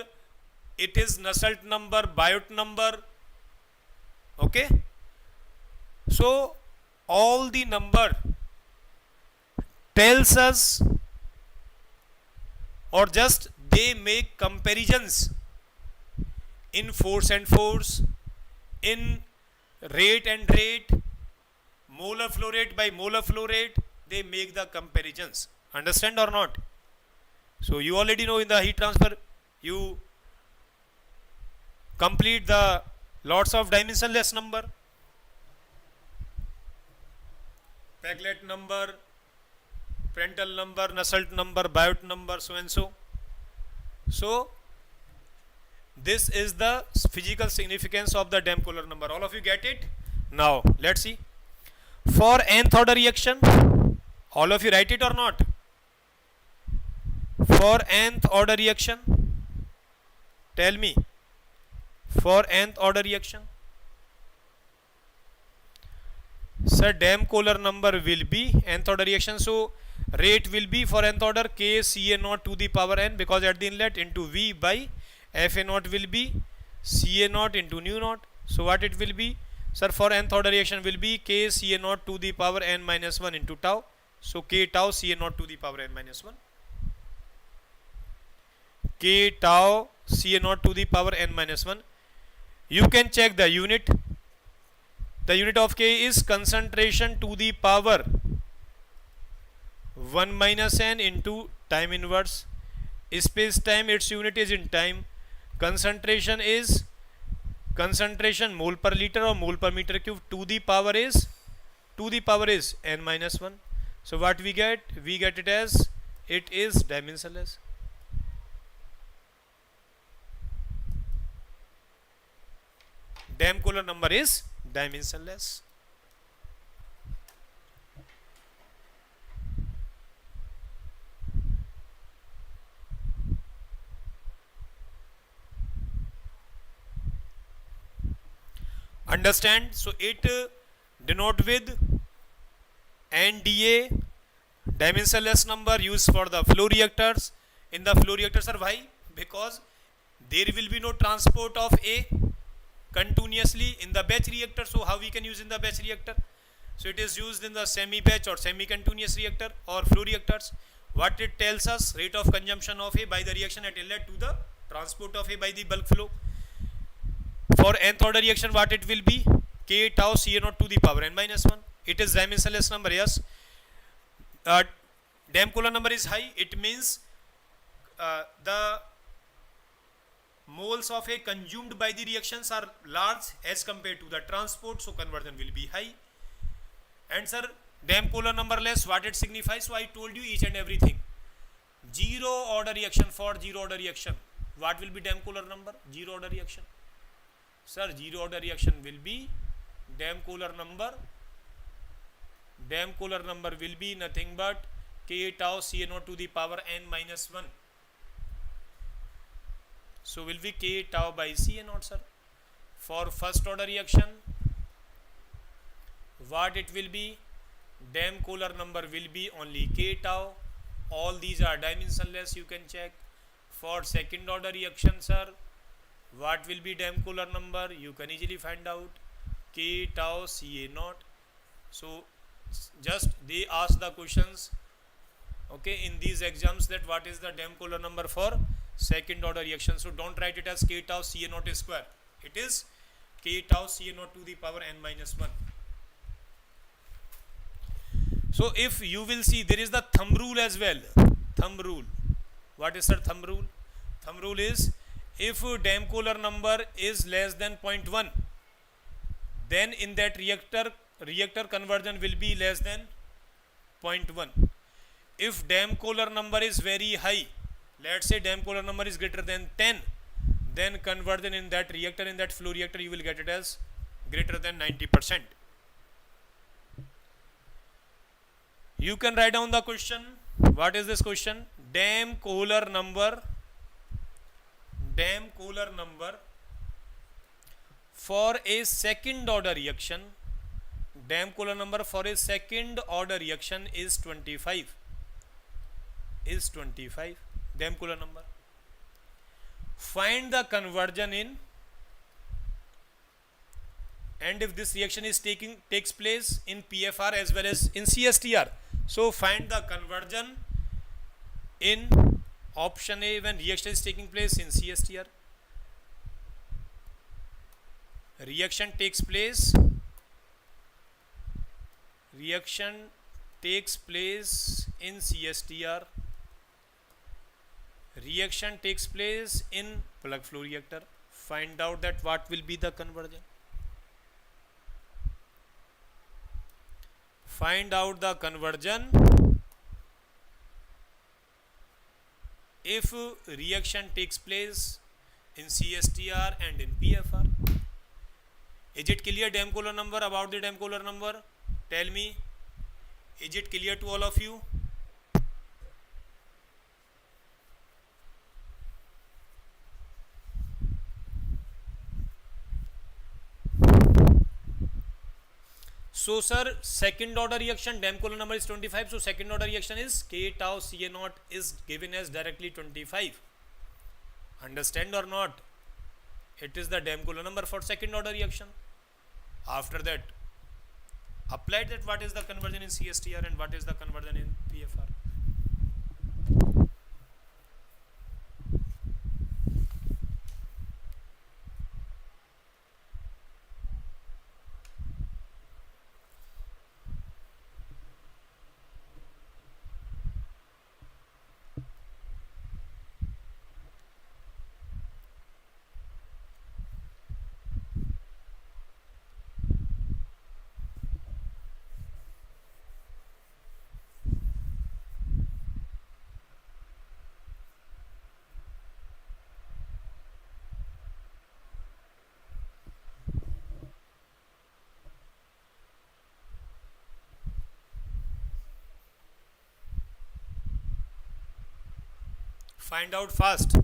[SPEAKER 1] it is Nusselt number, Biot number. Okay? So, all the number tells us, or just they make comparisons in force and force, in rate and rate, molar flow rate by molar flow rate, they make the comparisons. Understand or not? So you already know in the heat transfer, you complete the lots of dimensionless number, Paglet number, Prandtl number, Nusselt number, Biot number, so and so. So this is the physical significance of the Damkohler number. All of you get it? Now let's see. For nth order reaction, all of you write it or not? For nth order reaction, tell me. For nth order reaction, sir, Damkohler number will be nth order reaction. So rate will be for nth order K Ca naught to the power n, because at the inlet, into V by Fa naught will be Ca naught into nu naught. So what it will be? Sir, for nth order reaction will be K Ca naught to the power n minus 1 into tau. So K tau Ca naught to the power n minus 1. K tau Ca naught to the power n minus 1. You can check the unit. The unit of K is concentration to the power 1 minus n into time inverse. Space time, its unit is in time. Concentration is concentration mole per liter or mole per meter cube. To the power is n minus 1. So what we get? We get it as, it is dimensionless. Damkohler number is dimensionless. Understand? So it denote with NDA, dimensionless number, used for the flow reactors. In the flow reactors, are why? Because there will be no transport of A continuously in the batch reactor. So how we can use in the batch reactor? So it is used in the semi-batch or semi-continuous reactor or flow reactors. What it tells us? Rate of consumption of A by the reaction at inlet to the transport of A by the bulk flow. For nth order reaction, what it will be? K tau Ca naught to the power n minus 1. It is dimensionless number, yes. Damkohler number is high. It means the moles of A consumed by the reactions are large as compared to the transport, so conversion will be high. And sir, Damkohler number less, what it signifies? So I told you each and everything. Zero order reaction, for zero order reaction, what will be Damkohler number? Zero order reaction. Sir, zero order reaction will be Damkohler number. Damkohler number will be nothing but K tau Ca naught to the power n minus 1. So will be K tau by Ca naught, sir. For first order reaction, what it will be? Damkohler number will be only K tau. All these are dimensionless, you can check. For second order reaction, sir, what will be Damkohler number? You can easily find out. K tau Ca naught. So just they ask the questions, okay, in these exams, that what is the Damkohler number for second order reaction. So don't write it as k tau Ca naught square. It is k tau Ca naught to the power n minus 1. So if you will see, there is the thumb rule as well. Thumb rule. What is the thumb rule? Thumb rule is, if Damkohler number is less than 0.1, then in that reactor conversion will be less than 0.1. If Damkohler number is very high, let's say Damkohler number is greater than 10, then conversion in that reactor, in that flow reactor, you will get it as greater than 90%. You can write down the question. What is this question? Damkohler number for a second order reaction, Damkohler number for a second order reaction is 25. Is 25 Damkohler number. Find the conversion in, and if this reaction is takes place in PFR as well as in CSTR, so find the conversion in option A when reaction is taking place in CSTR. Reaction takes place in CSTR. Reaction takes place in plug flow reactor. Find out that what will be the conversion. Find out the conversion if reaction takes place in CSTR and in PFR. Is it clear Damkohler number, about the Damkohler number? Tell me. Is it clear to all of you? So sir, second order reaction, Damkohler number is 25. So second order reaction is k tau Ca naught is given as directly 25. Understand or not? It is the Damkohler number for second order reaction. After that, apply that what is the conversion in CSTR and what is the conversion in PFR. Find out fast.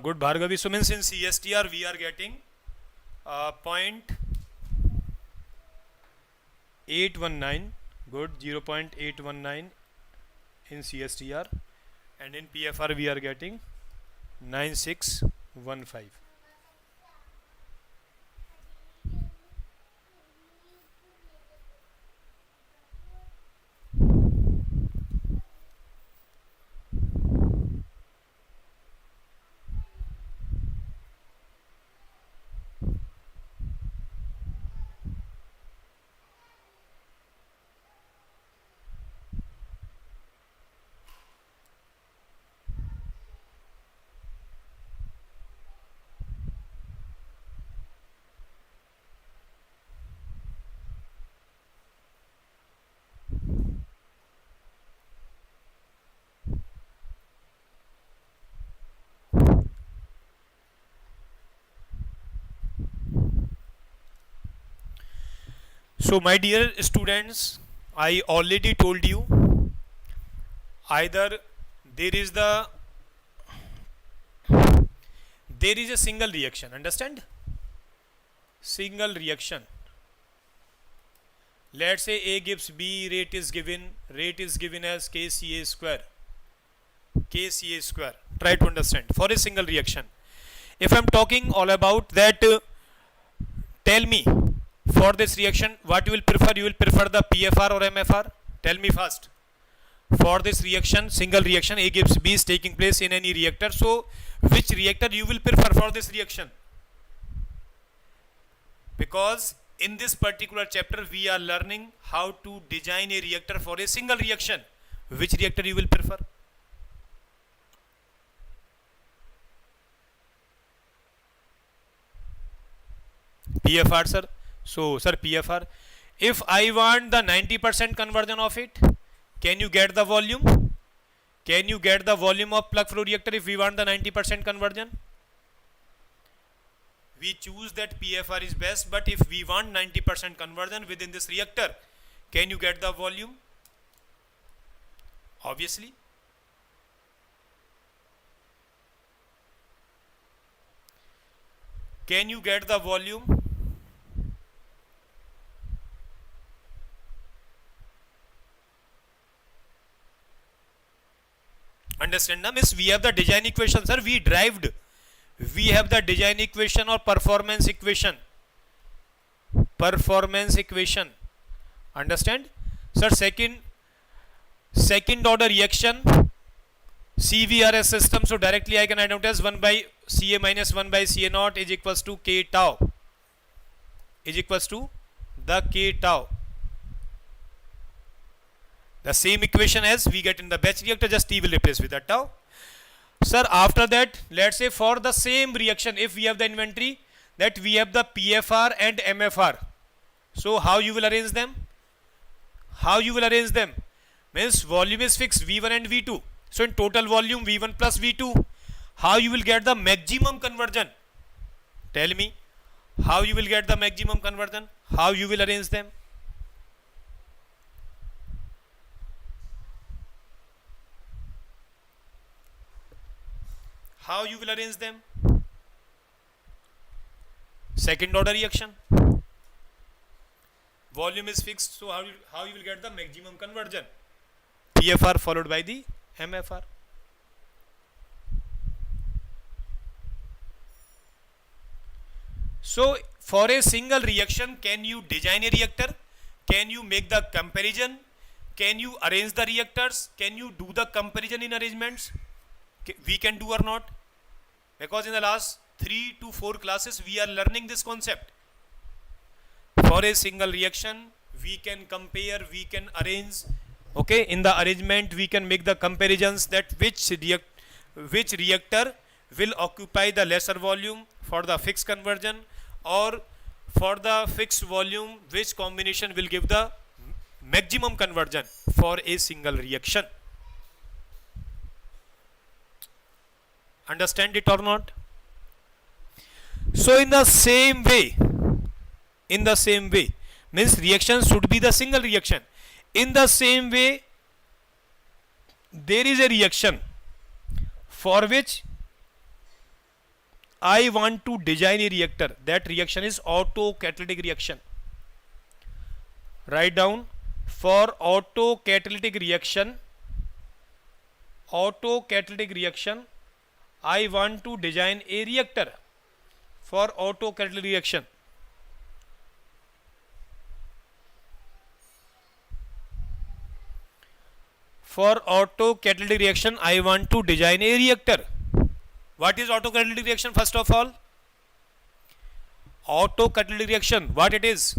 [SPEAKER 1] Good Bhargavi. So means in CSTR we are getting 0.819. Good, 0.819 in CSTR, and in PFR we are getting 9615. So my dear students, I already told you, either there is a single reaction, understand? Single reaction. Let's say A gives B, rate is given as kCa square. kCa square. Try to understand. For a single reaction. If I'm talking all about that, tell me, for this reaction, what you will prefer? You will prefer the PFR or MFR? Tell me first. For this reaction, single reaction, A gives B is taking place in any reactor. So, which reactor you will prefer for this reaction? Because in this particular chapter, we are learning how to design a reactor for a single reaction. Which reactor you will prefer? PFR, sir. So, sir, PFR. If I want the 90% conversion of it, can you get the volume? Can you get the volume of plug flow reactor if we want the 90% conversion? We choose that PFR is best, but if we want 90% conversion within this reactor, can you get the volume? Obviously. Can you get the volume? Understand now? Miss, we have the design equation, sir. We derived. We have the design equation or performance equation. Performance equation. Understand? Sir, second order reaction, CVRS system. So directly I can write out as 1 by Ca minus 1 by Ca naught is equals to K tau. Is equals to the K tau. The same equation as we get in the batch reactor, just T will replace with the tau. Sir, after that, let's say for the same reaction, if we have the inventory, that we have the PFR and MFR. So how you will arrange them? How you will arrange them? Means volume is fixed, V1 and V2. So in total volume, V1 plus V2. How you will get the maximum conversion? Tell me. How you will get the maximum conversion? How you will arrange them? How you will arrange them? Second order reaction. Volume is fixed, so how you will get the maximum conversion? PFR followed by the MFR. So for a single reaction, can you design a reactor? Can you make the comparison? Can you arrange the reactors? Can you do the comparison in arrangements? We can do or not? Because in the last 3 to 4 classes we are learning this concept. For a single reaction, we can compare, we can arrange. Okay, in the arrangement we can make the comparisons that which reactor will occupy the lesser volume for the fixed conversion, or for the fixed volume which combination will give the maximum conversion for a single reaction. Understand it or not? So in the same way, means reaction should be the single reaction. In the same way, there is a reaction for which I want to design a reactor. That reaction is autocatalytic reaction. Write down, for autocatalytic reaction, I want to design a reactor. For autocatalytic reaction, I want to design a reactor. What is autocatalytic reaction? First of all, autocatalytic reaction, what it is?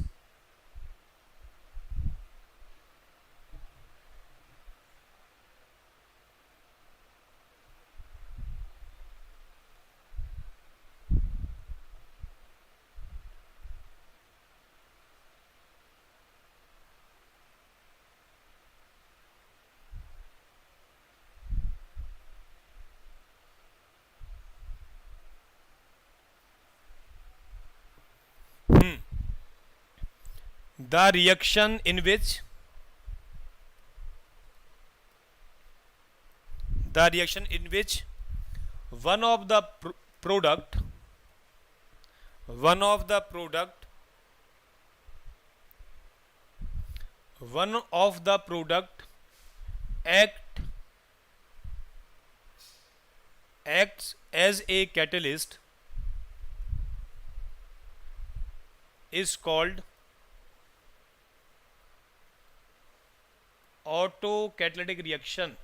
[SPEAKER 1] The reaction in which one of the product one of the product acts as a catalyst is called autocatalytic reaction.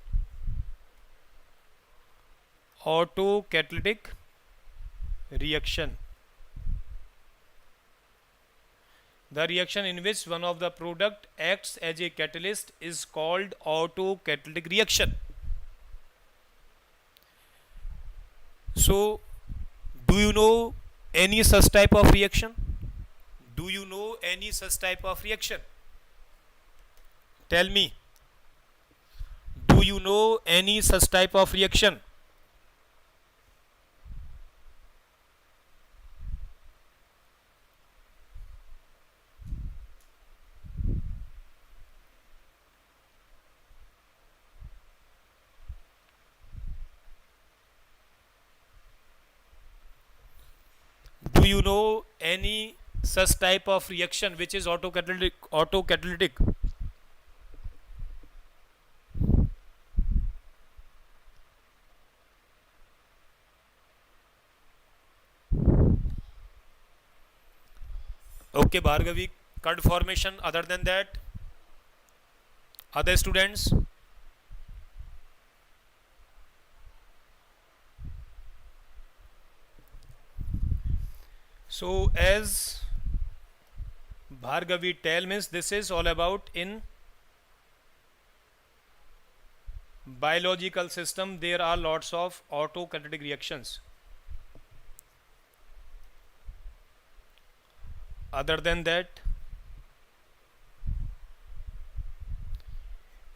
[SPEAKER 1] The reaction in which one of the product acts as a catalyst is called autocatalytic reaction. So, do you know any such type of reaction? Tell me. Do you know any such type of reaction? Do you know any such type of reaction which is autocatalytic? Okay, Bhargavi, curd formation. Other than that, other students? So, as Bhargavi tell means this is all about in biological system. There are lots of autocatalytic reactions. Other than that,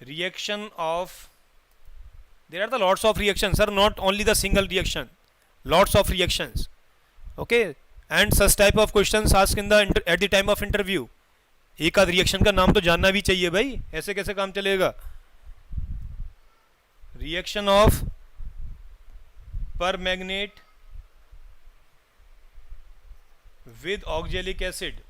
[SPEAKER 1] reaction of, there are the lots of reactions, sir, not only the single reaction, lots of reactions. Okay, and such type of questions asked in the at the time of interview. एक आध reaction का नाम तो जानना भी चाहिए भाई, ऐसे कैसे काम चलेगा? Reaction of permanganate with oxalic acid.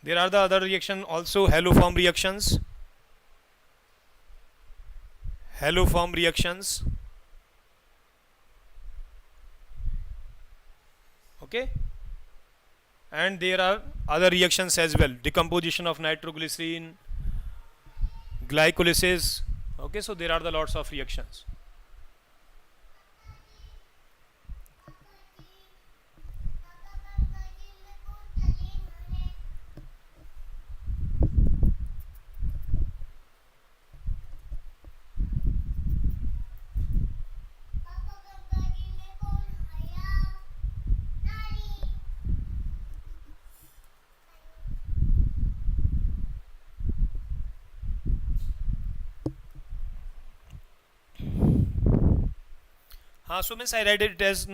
[SPEAKER 1] There are the other reaction also, haloform reactions. Okay, and there are other reactions as well, decomposition of nitroglycerin, glycolysis. Okay, so there are the lots of reactions. So means I write it as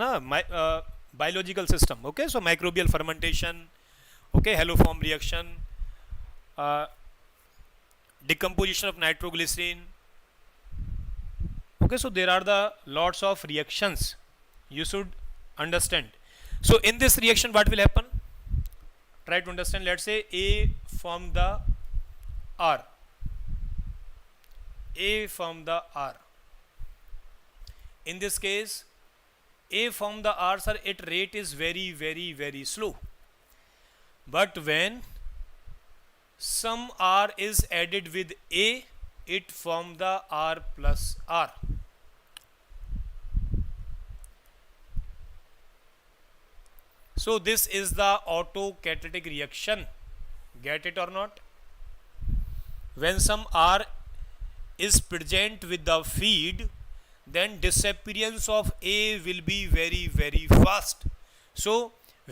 [SPEAKER 1] biological system. Okay, so microbial fermentation, okay, haloform reaction, decomposition of nitroglycerin, Okay, so there are the lots of reactions you should understand. So in this reaction, what will happen? Try to understand. Let's say A from the R. A from the R. In this case, A from the R, sir, its rate is very slow. But when some R is added with A, it form the R plus R. So this is the autocatalytic reaction. Get it or not? When some R is present with the feed, then disappearance of A will be very fast. So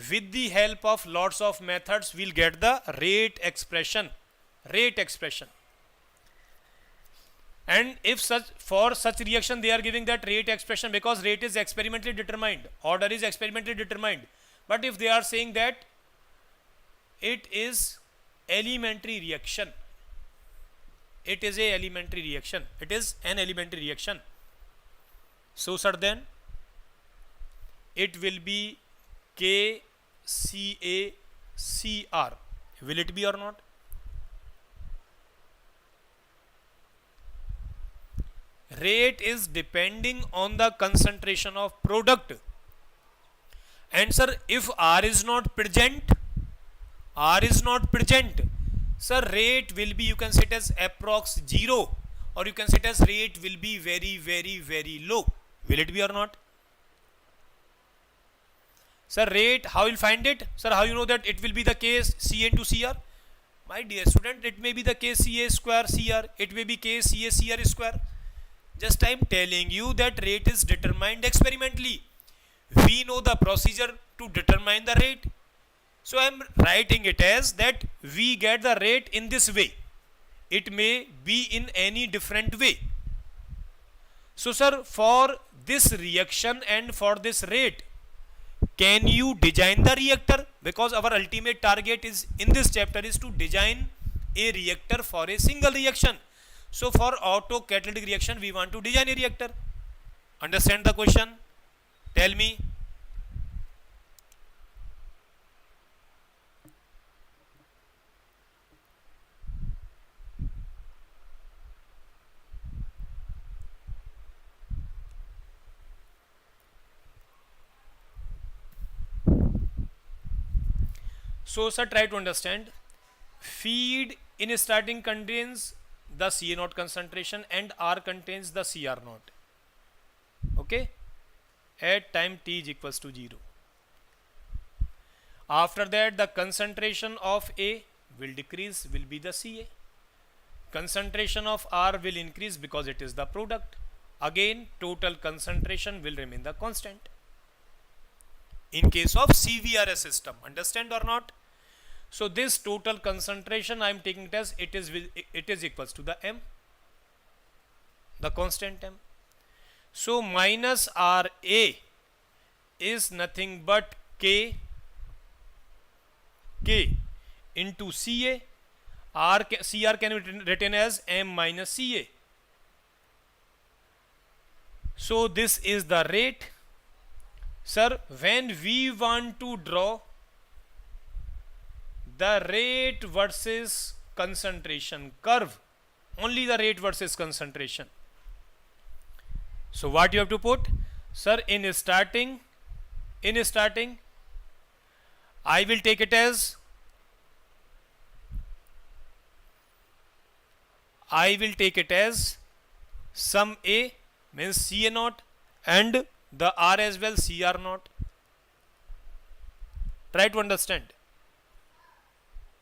[SPEAKER 1] with the help of lots of methods, we'll get the rate expression. And if for such reaction they are giving that rate expression, because rate is experimentally determined, order is experimentally determined. But if they are saying that it is elementary reaction, it is an elementary reaction. So sir, then it will be KCACR. Will it be or not? Rate is depending on the concentration of product. And sir, if R is not present, sir, rate will be, you can set as approx 0, or you can set as rate will be very low. Will it be or not? Sir, rate, how will find it? Sir, how you know that it will be the case CA into CR? My dear student, it may be the case CA square CR, it may be case CA CR square. Just I am telling you that rate is determined experimentally. We know the procedure to determine the rate. So I am writing it as that we get the rate in this way. It may be in any different way. So sir, for this reaction and for this rate, can you design the reactor? Because our ultimate target is in this chapter is to design a reactor for a single reaction. So for autocatalytic reaction, we want to design a reactor. Understand the question? Tell me. So sir, try to understand. Feed in starting contains the CA naught concentration and R contains the CR naught. Okay, at time t is equals to 0. After that, the concentration of A will decrease, will be the CA. Concentration of R will increase because it is the product. Again, total concentration will remain the constant. In case of CVRS system, understand or not? So this total concentration I am taking it as it is equals to the M, the constant M. So minus RA is nothing but K into CA. CR can be written as M minus CA. So this is the rate. Sir, when we want to draw the rate versus concentration curve, only the rate versus concentration. So what you have to put? Sir, in starting, I will take it as sum A means CA naught and the R as well CR naught. Try to understand.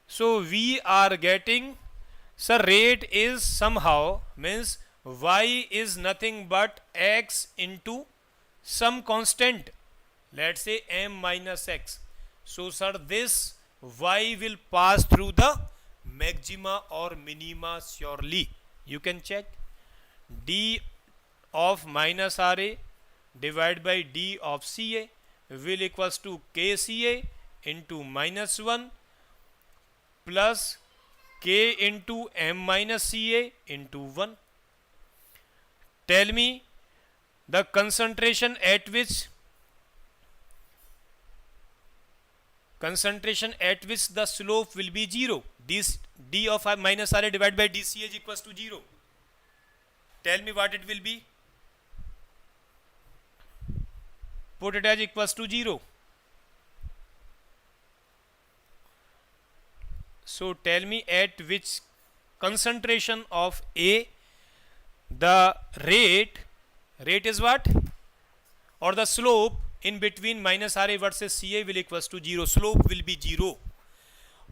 [SPEAKER 1] So we are getting, sir, rate is somehow means y is nothing but x into some constant, let's say m minus x. So sir, this y will pass through the maxima or minima surely. You can check. D of minus RA divided by D of CA will equals to KCA into minus 1 plus K into M minus CA into 1. Tell me, the concentration at which the slope will be 0. D of minus RA divided by dc is equals to 0. Tell me what it will be. Put it as equals to 0. So tell me at which concentration of A the rate is what, or the slope in between minus RA versus CA will equals to 0. Slope will be 0.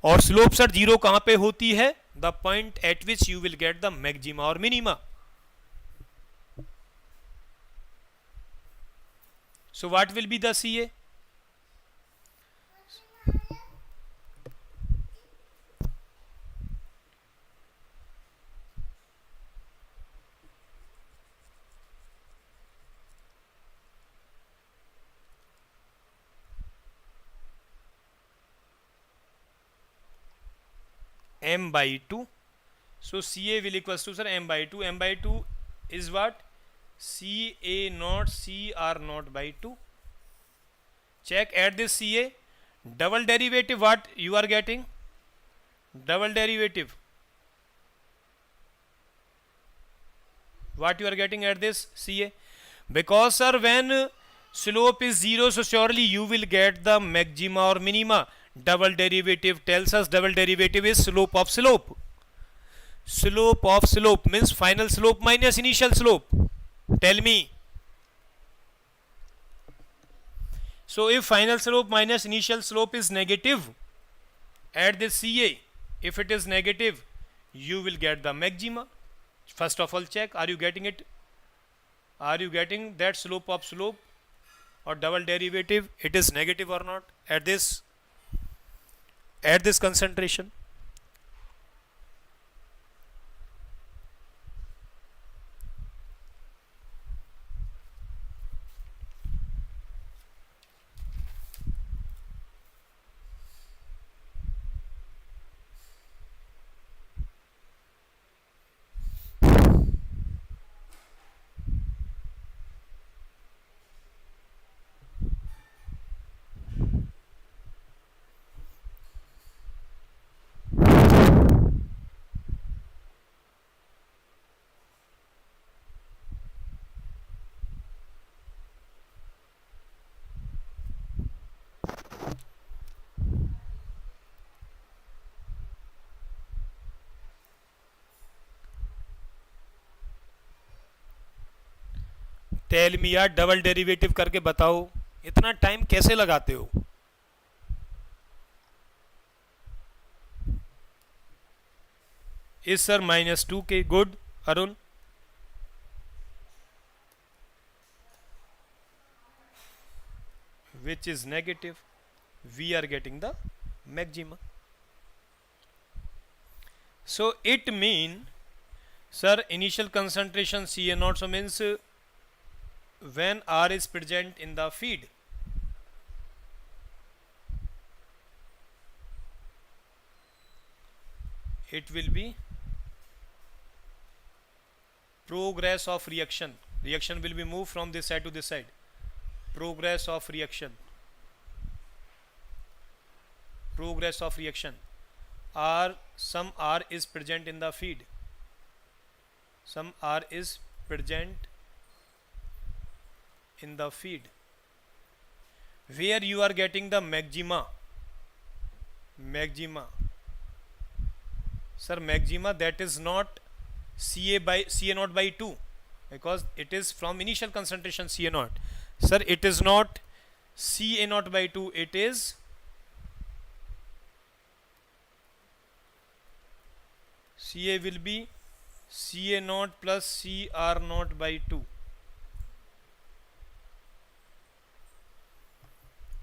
[SPEAKER 1] और slope sir 0 कहाँ पे होती है? The point eight which you will get the maxima और minima. So what will be the CA? M by 2. So CA will equals to sir M by 2. M by 2 is what? CA naught CR naught by 2. Check at this CA. Double derivative, what you are getting? Double derivative. What you are getting at this CA? Because sir, when slope is 0, so surely you will get the maxima or minima. Double derivative tells us double derivative is slope of slope. Slope of slope means final slope minus initial slope. Tell me. So if final slope minus initial slope is negative at this CA, if it is negative, you will get the maxima. First of all check, are you getting it? Are you getting that slope of slope or double derivative? It is negative or not at this concentration? Tell me यार, double derivative करके बताओ, इतना time कैसे लगाते हो? इस sir -2 के. Good. Arun, which is negative, we are getting the maxima. So it mean sir initial concentration CA naught, so means when R is present in the feed, it will be progress of reaction. Reaction will be moved from this side to this side. Progress of reaction. Progress of reaction. R, some R is present in the feed. Some R is present in the feed. Where you are getting the maxima. Maxima. Sir, maxima that is not CA naught by 2, because it is from initial concentration CA naught. Sir, it is not CA naught by 2, it is CA will be CA naught plus CR naught by 2.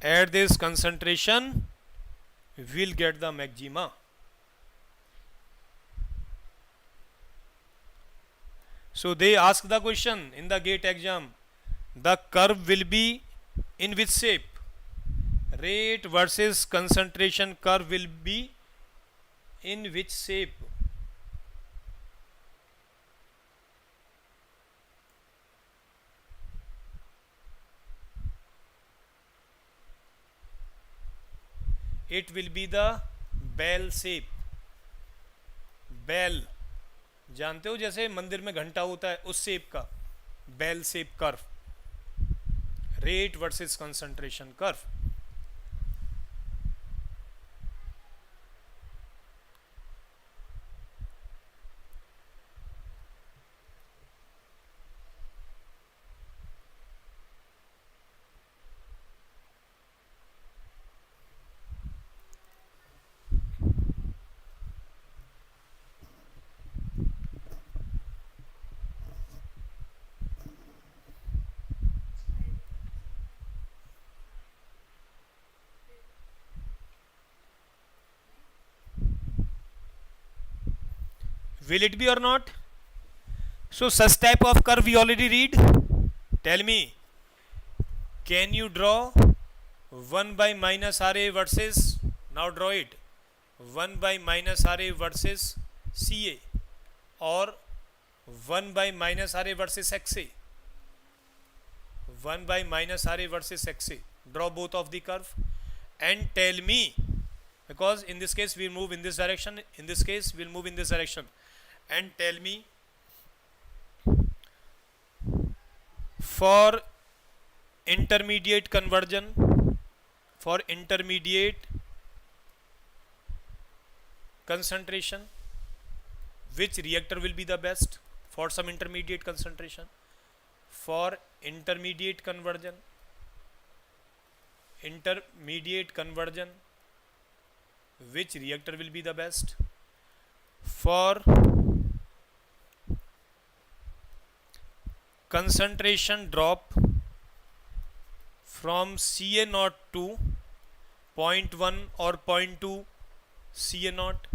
[SPEAKER 1] At this concentration, we will get the maxima. So they ask the question in the GATE exam, the curve will be in which shape? Rate versus concentration curve will be in which shape? it will be the bell shape. Bell जानते हो, जैसे मंदिर में घंटा होता है उस shape का, bell shape curve. Rate versus concentration curve. Will it be or not? So such type of curve we already read. Tell me, can you draw 1 by minus RA versus, now draw it, 1 by minus RA versus CA, or 1 by minus RA versus XA? 1 by minus RA versus XA. Draw both of the curve and tell me, because in this case we'll move in this direction, in this case we'll move in this direction, and tell me, for intermediate conversion, for intermediate concentration, which reactor will be the best for some intermediate concentration? For intermediate conversion, which reactor will be the best? For concentration drop from Ca naught to 0.1 or 0.2 Ca naught,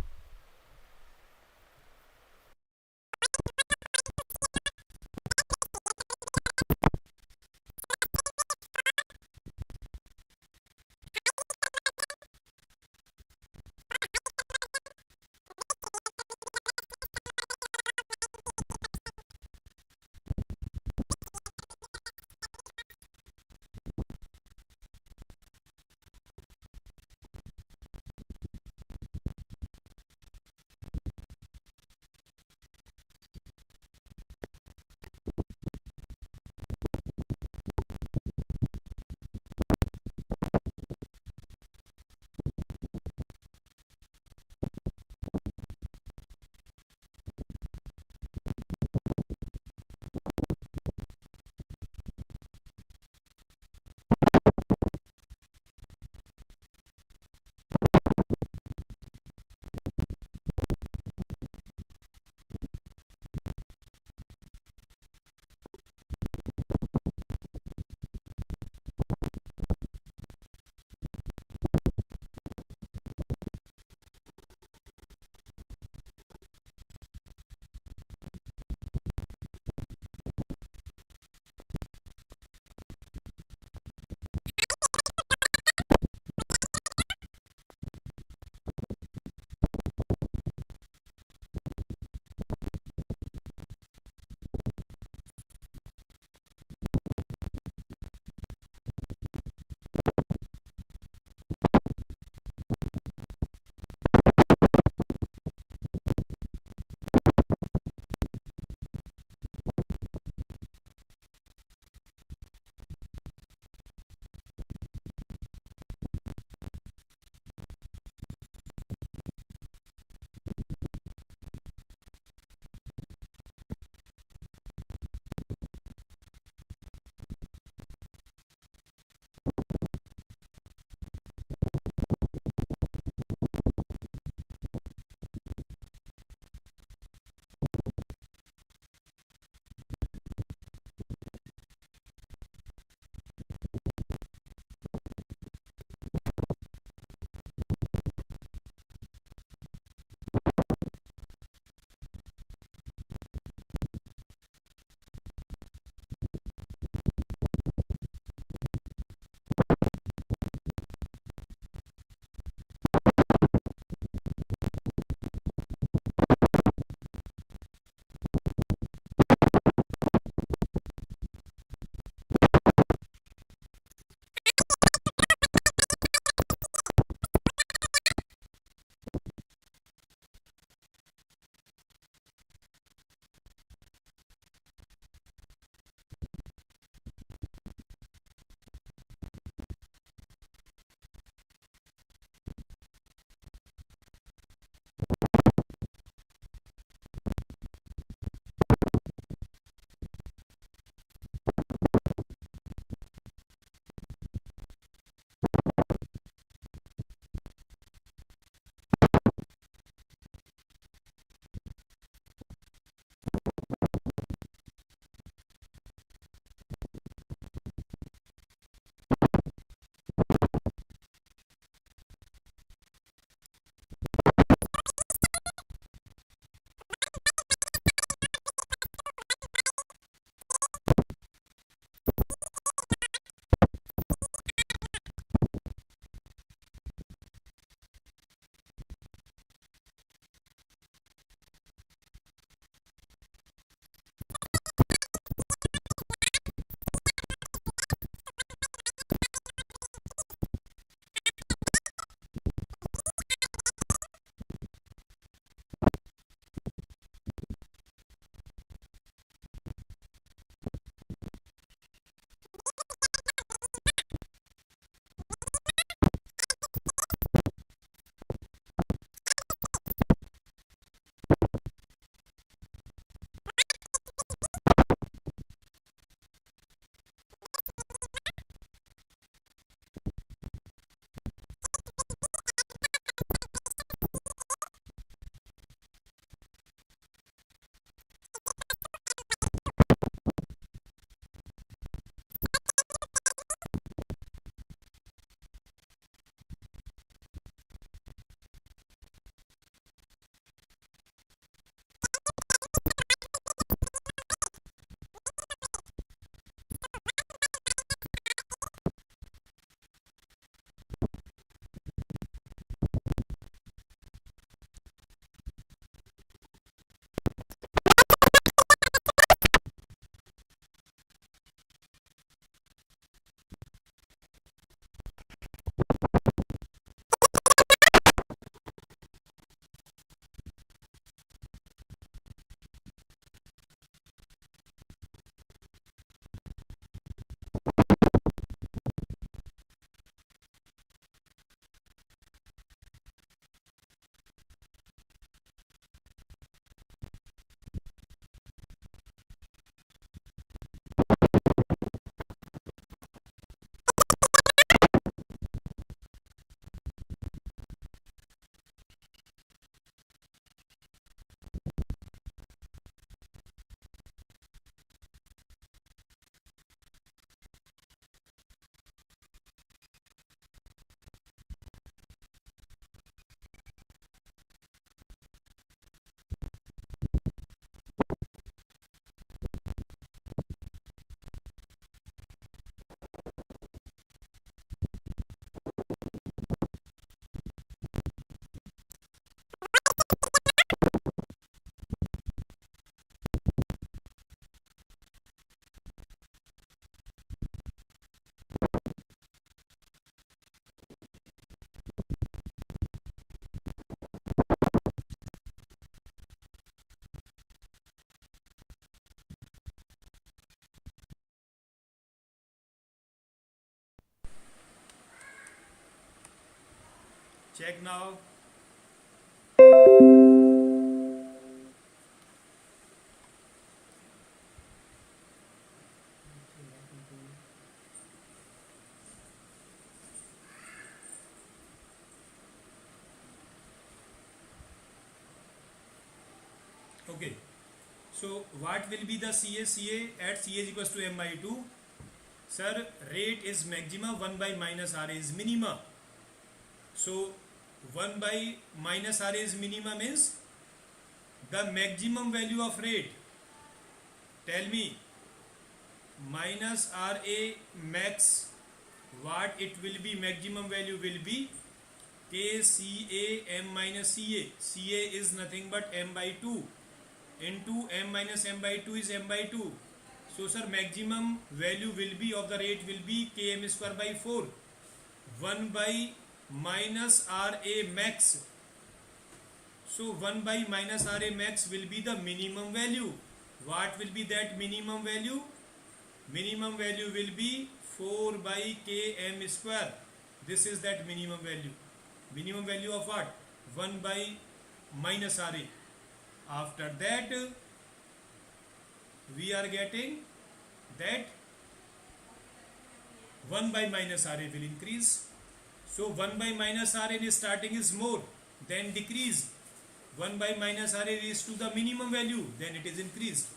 [SPEAKER 1] check now. Okay, so what will be the CA? CA at CA is equals to m by 2. Sir, rate is maxima, 1 by minus RA is minima. So 1 by minus RA is minima means the maximum value of rate. Tell me, minus RA max, what it will be? Maximum value will be KCA m minus CA. CA is nothing but m by 2 into m minus m by 2 is m by 2. So sir, maximum value will be of the rate will be km square by 4. 1 by minus RA max. So 1 by minus RA max will be the minimum value. What will be that minimum value? Minimum value will be 4 by km square. This is that minimum value. Minimum value of what? 1 by minus RA. After that, we are getting that 1 by minus RA will increase. So 1 by minus RA in starting is more, then decrease. 1 by minus RA is to the minimum value, then it is increased.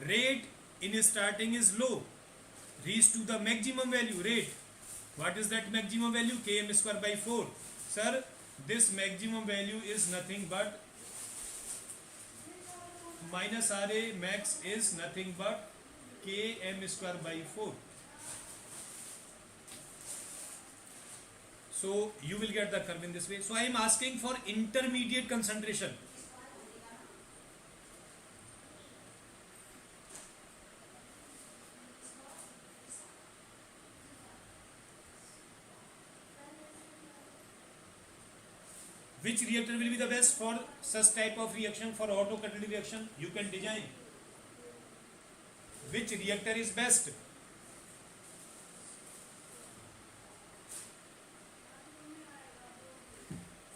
[SPEAKER 1] Rate in starting is low, reach to the maximum value rate. What is that maximum value? Km square by 4. Sir, this maximum value is nothing but minus RA max is nothing but km square by 4. So you will get the curve in this way. So I am asking for intermediate concentration. Which reactor will be the best for such type of reaction, for autocatalytic reaction? You can design. Which reactor is best?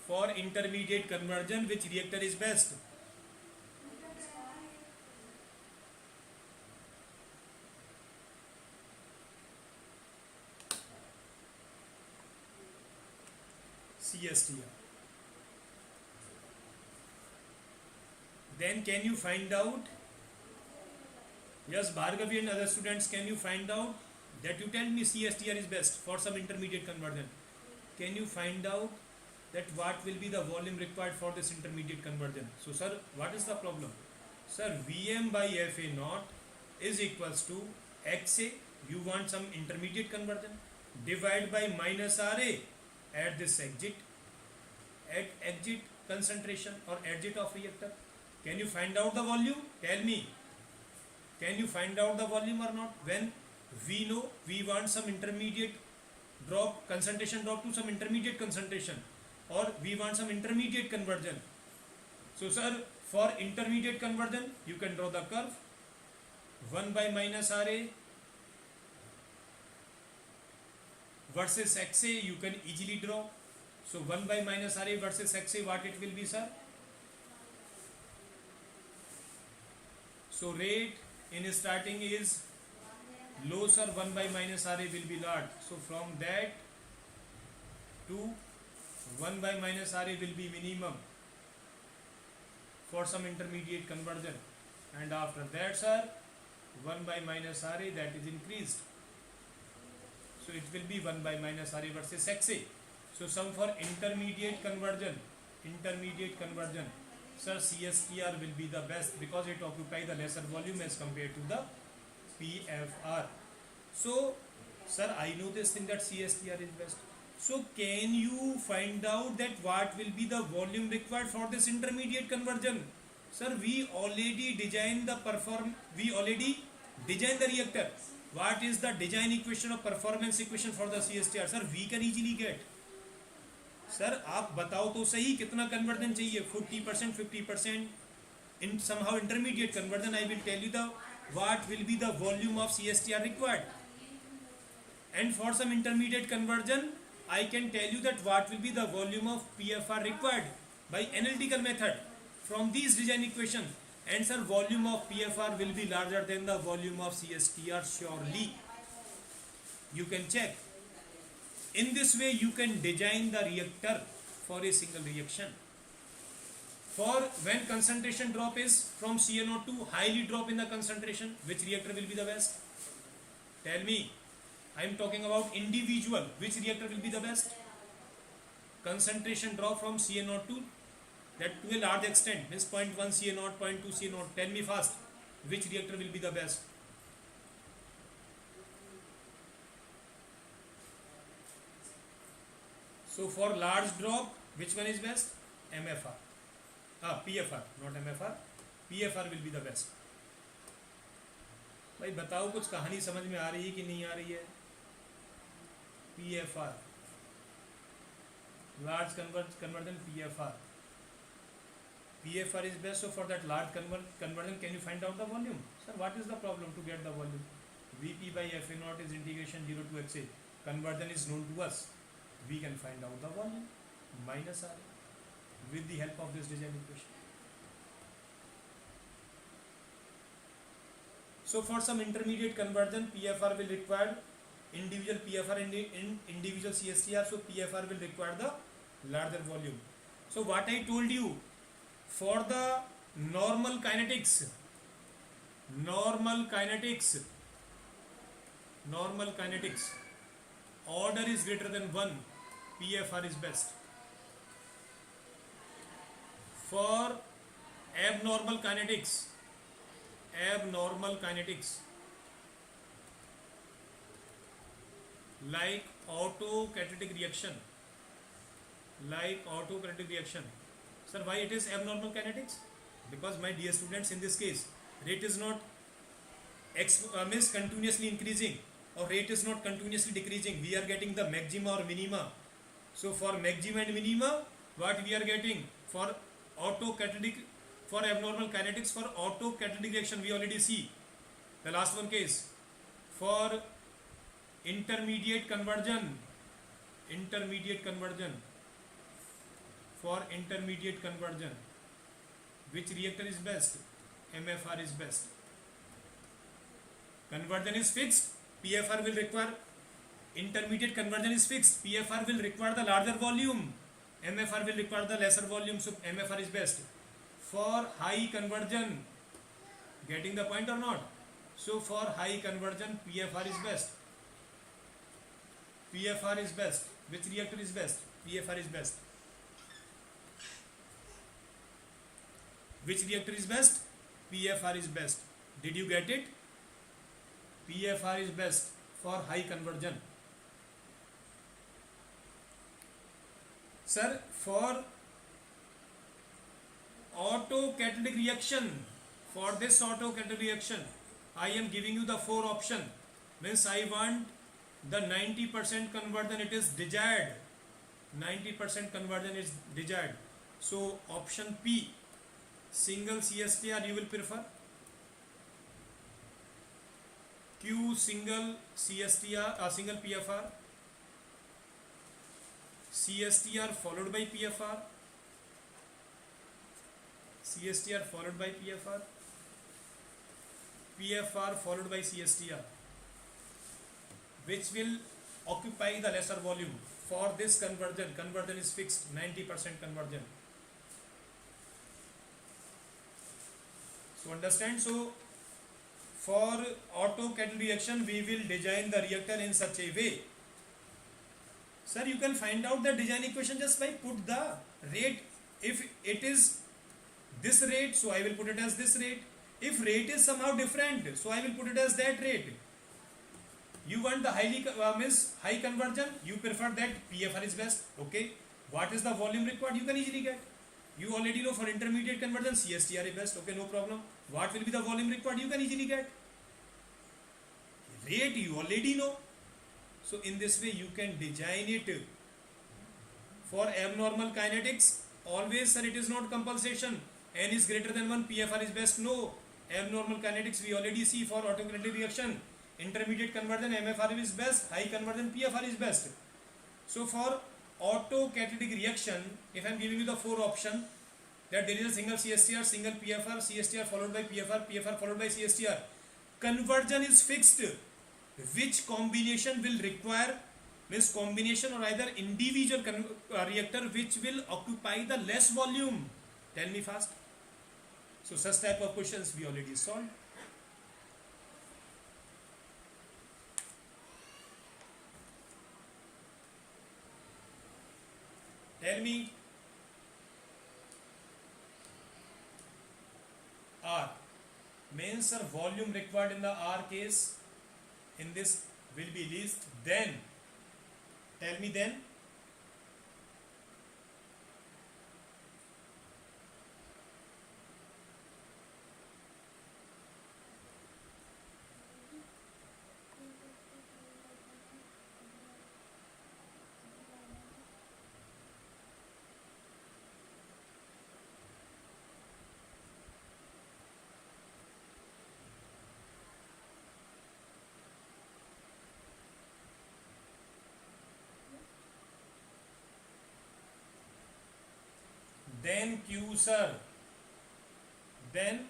[SPEAKER 1] For intermediate conversion, which reactor is best? CSTR. Then can you find out? Yes, Bhargavi and other students, can you find out that you tell me CSTR is best for some intermediate conversion? Can you find out that what will be the volume required for this intermediate conversion? So sir, what is the problem? Sir, Vm by Fa naught is equals to XA, you want some intermediate conversion, divide by minus RA at this exit, at exit concentration or exit of reactor. Can you find out the volume? Tell me. Can you find out the volume or not? When we know we want some intermediate drop, concentration drop to some intermediate concentration, or we want some intermediate conversion. So sir, for intermediate conversion, you can draw the curve. 1 by minus RA versus XA, you can easily draw. So 1 by minus RA versus XA, what it will be, sir? So rate in starting is low, sir. 1 by minus RA will be large. So from that to 1 by minus RA will be minimum for some intermediate conversion. And after that, sir, 1 by minus RA, that is increased. So it will be 1 by minus RA versus XA. So sum for intermediate conversion, sir, CSTR will be the best because it occupies the lesser volume as compared to the PFR. So sir, I know this thing that CSTR is best. So can you find out that what will be the volume required for this intermediate conversion? Sir, we already designed the reactor. What is the design equation or performance equation for the CSTR? Sir, we can easily get. Sir आप बताओ तो सही कितना conversion चाहिए? 40%, 50%. In somehow intermediate conversion, I will tell you the what will be the volume of CSTR required. And for some intermediate conversion, I can tell you that what will be the volume of PFR required by analytical method from these design equation. Answer: volume of PFR will be larger than the volume of CSTR surely. You can check. In this way you can design the reactor for a single reaction. For when concentration drop is from CaO2 to highly drop in the concentration, which reactor will be the best? Tell me. I am talking about individual. Which reactor will be the best? Concentration drop from CaO2, that to a large extent, means 0.1 CaO, 0.2 CaO. Tell me fast. Which reactor will be the best? So for large drop, which one is best? MFR. PFR, not MFR. PFR will be the best. भाई बताओ, कुछ कहानी समझ में आ रही है कि नहीं आ रही है? PFR, large conversion PFR. PFR is best. So for that large conversion, can you find out the volume? Sir, what is the problem to get the volume? Vp by Fa naught is integration 0 to xa. Conversion is known to us. We can find out the volume minus R with the help of this design equation. So for some intermediate conversion, PFR will require individual PFR in individual CSTR. So PFR will require the larger volume. So what I told you, for the normal kinetics, order is greater than 1, PFR is best. For abnormal kinetics, like autocatalytic reaction, sir, why it is abnormal kinetics? Because my dear students, in this case rate is not means continuously increasing, or rate is not continuously decreasing. We are getting the maxima or minima. So for maxima and minima, what we are getting? For autocatalytic, for abnormal kinetics, for autocatalytic reaction, we already see the last one case. For intermediate conversion, which reactor is best? MFR is best. Conversion is fixed, PFR will require. Intermediate conversion is fixed, PFR will require the larger volume, MFR will require the lesser volume. So MFR is best. For high conversion, getting the point or not? So for high conversion, PFR is best. Which reactor is best? PFR is best. Which reactor is best? PFR is best. Did you get it? PFR is best for high conversion. Sir, for autocatalytic reaction, for this autocatalytic reaction, I am giving you the 4 option. Means I want the 90% conversion, it is desired. 90% conversion is desired. So option P, single CSTR you will prefer. Q, single CSTR, single PFR. CSTR followed by PFR. CSTR followed by PFR. PFR followed by CSTR. Which will occupy the lesser volume? For this conversion is fixed, 90% conversion. So understand? So for autocatalytic reaction, we will design the reactor in such a way. Sir, you can find out the design equation just by put the rate. If it is this rate, so I will put it as this rate. If rate is somehow different, so I will put it as that rate. You want the high conversion, you prefer that PFR is best. Okay, what is the volume required? You can easily get. You already know for intermediate conversion, CSTR is best. Okay, no problem. What will be the volume required? You can easily get. Rate you already know. So in this way you can design it. For abnormal kinetics, always sir, it is not compulsion. N is greater than 1, PFR is best. No. Abnormal kinetics we already see for autocatalytic reaction. Intermediate conversion, MFR is best. High conversion, PFR is best. So for auto catalytic reaction, if I am giving you the four option, that there is a single CSTR, single PFR, CSTR followed by PFR, PFR followed by CSTR. Conversion is fixed. Which combination will require, means combination or either individual reactor which will occupy the less volume? Tell me fast. So such type of questions we already solved. Tell me. R means sir volume required in the R case in this will be least. Then tell me then. Then Q sir. Then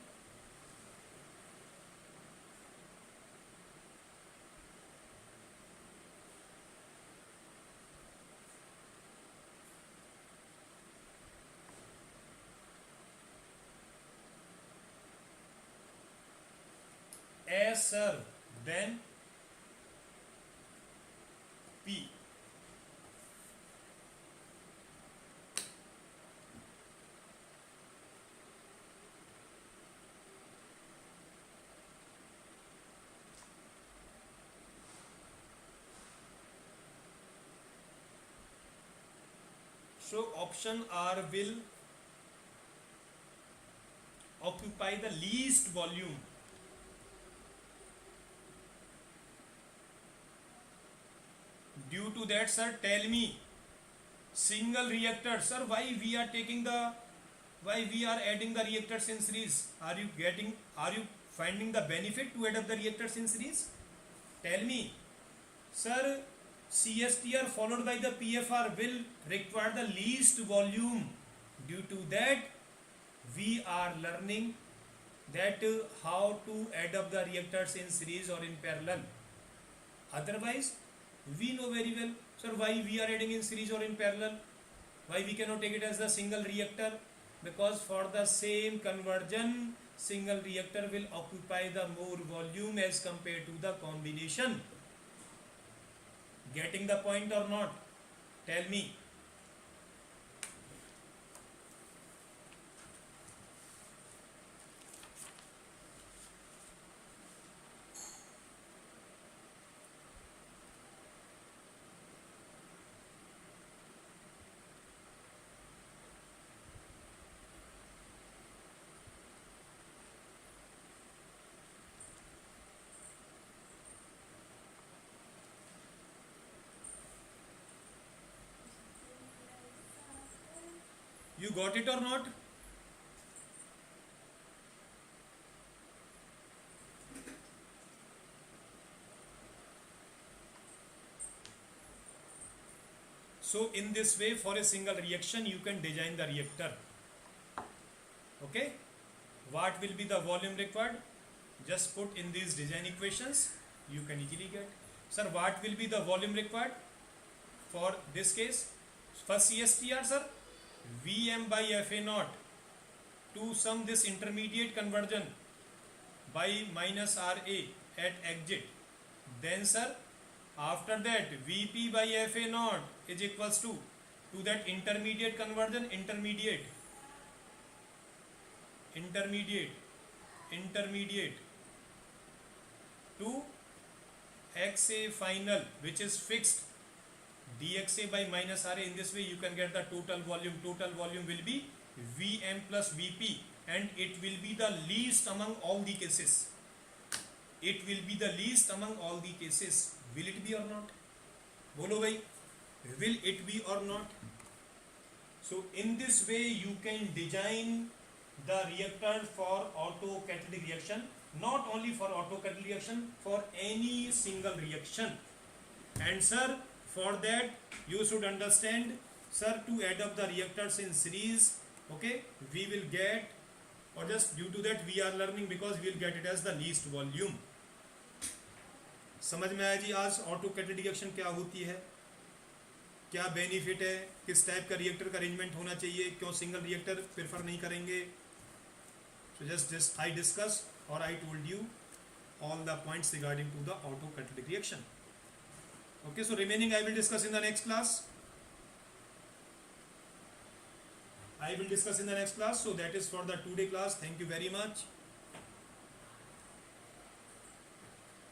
[SPEAKER 1] S sir. Then P. So option R will occupy the least volume. Due to that, sir, tell me, single reactor, sir, why we are adding the reactors in series? Are you finding the benefit to add up the reactors in series? Tell me, sir, CSTR followed by the PFR will require the least volume. Due to that, we are learning that how to add up the reactors in series or in parallel. Otherwise, we know very well, sir, why we are adding in series or in parallel. Why we cannot take it as the single reactor? Because for the same conversion, single reactor will occupy the more volume as compared to the combination. Getting the point or not? Tell me. You got it or not? So in this way, for a single reaction, you can design the reactor. Okay? What will be the volume required? Just put in these design equations. You can easily get. Sir, what will be the volume required for this case? For CSTR, sir, Vm by Fa naught to sum this intermediate conversion by minus Ra at exit. Then, sir, after that Vp by Fa naught is equals to that intermediate conversion, intermediate to Xa final, which is fixed, dxa by minus Ra. In this way you can get the total volume. Total volume will be Vm plus Vp, and it will be the least among all the cases. It will be the least among all the cases. Will it be or not? Bolo bhai, will it be or not? So in this way you can design the reactor for auto catalytic reaction. Not only for auto catalytic reaction, for any single reaction. And sir, For that you should understand, sir, to add up the reactors in series, okay, we will get, or just due to that we are learning, because we will get it as the least volume. समझ में आया जी आज auto catalytic reaction क्या होती है, क्या benefit है, किस टाइप का रिएक्टर का अरेंजमेंट होना चाहिए, क्यों सिंगल रिएक्टर प्रेफर नहीं करेंगे. So just I discuss, or I told you all the points regarding to the autocatalytic reaction. Okay, so remaining I will discuss in the next class. I will discuss in the next class. So that is for the today class. Thank you very much.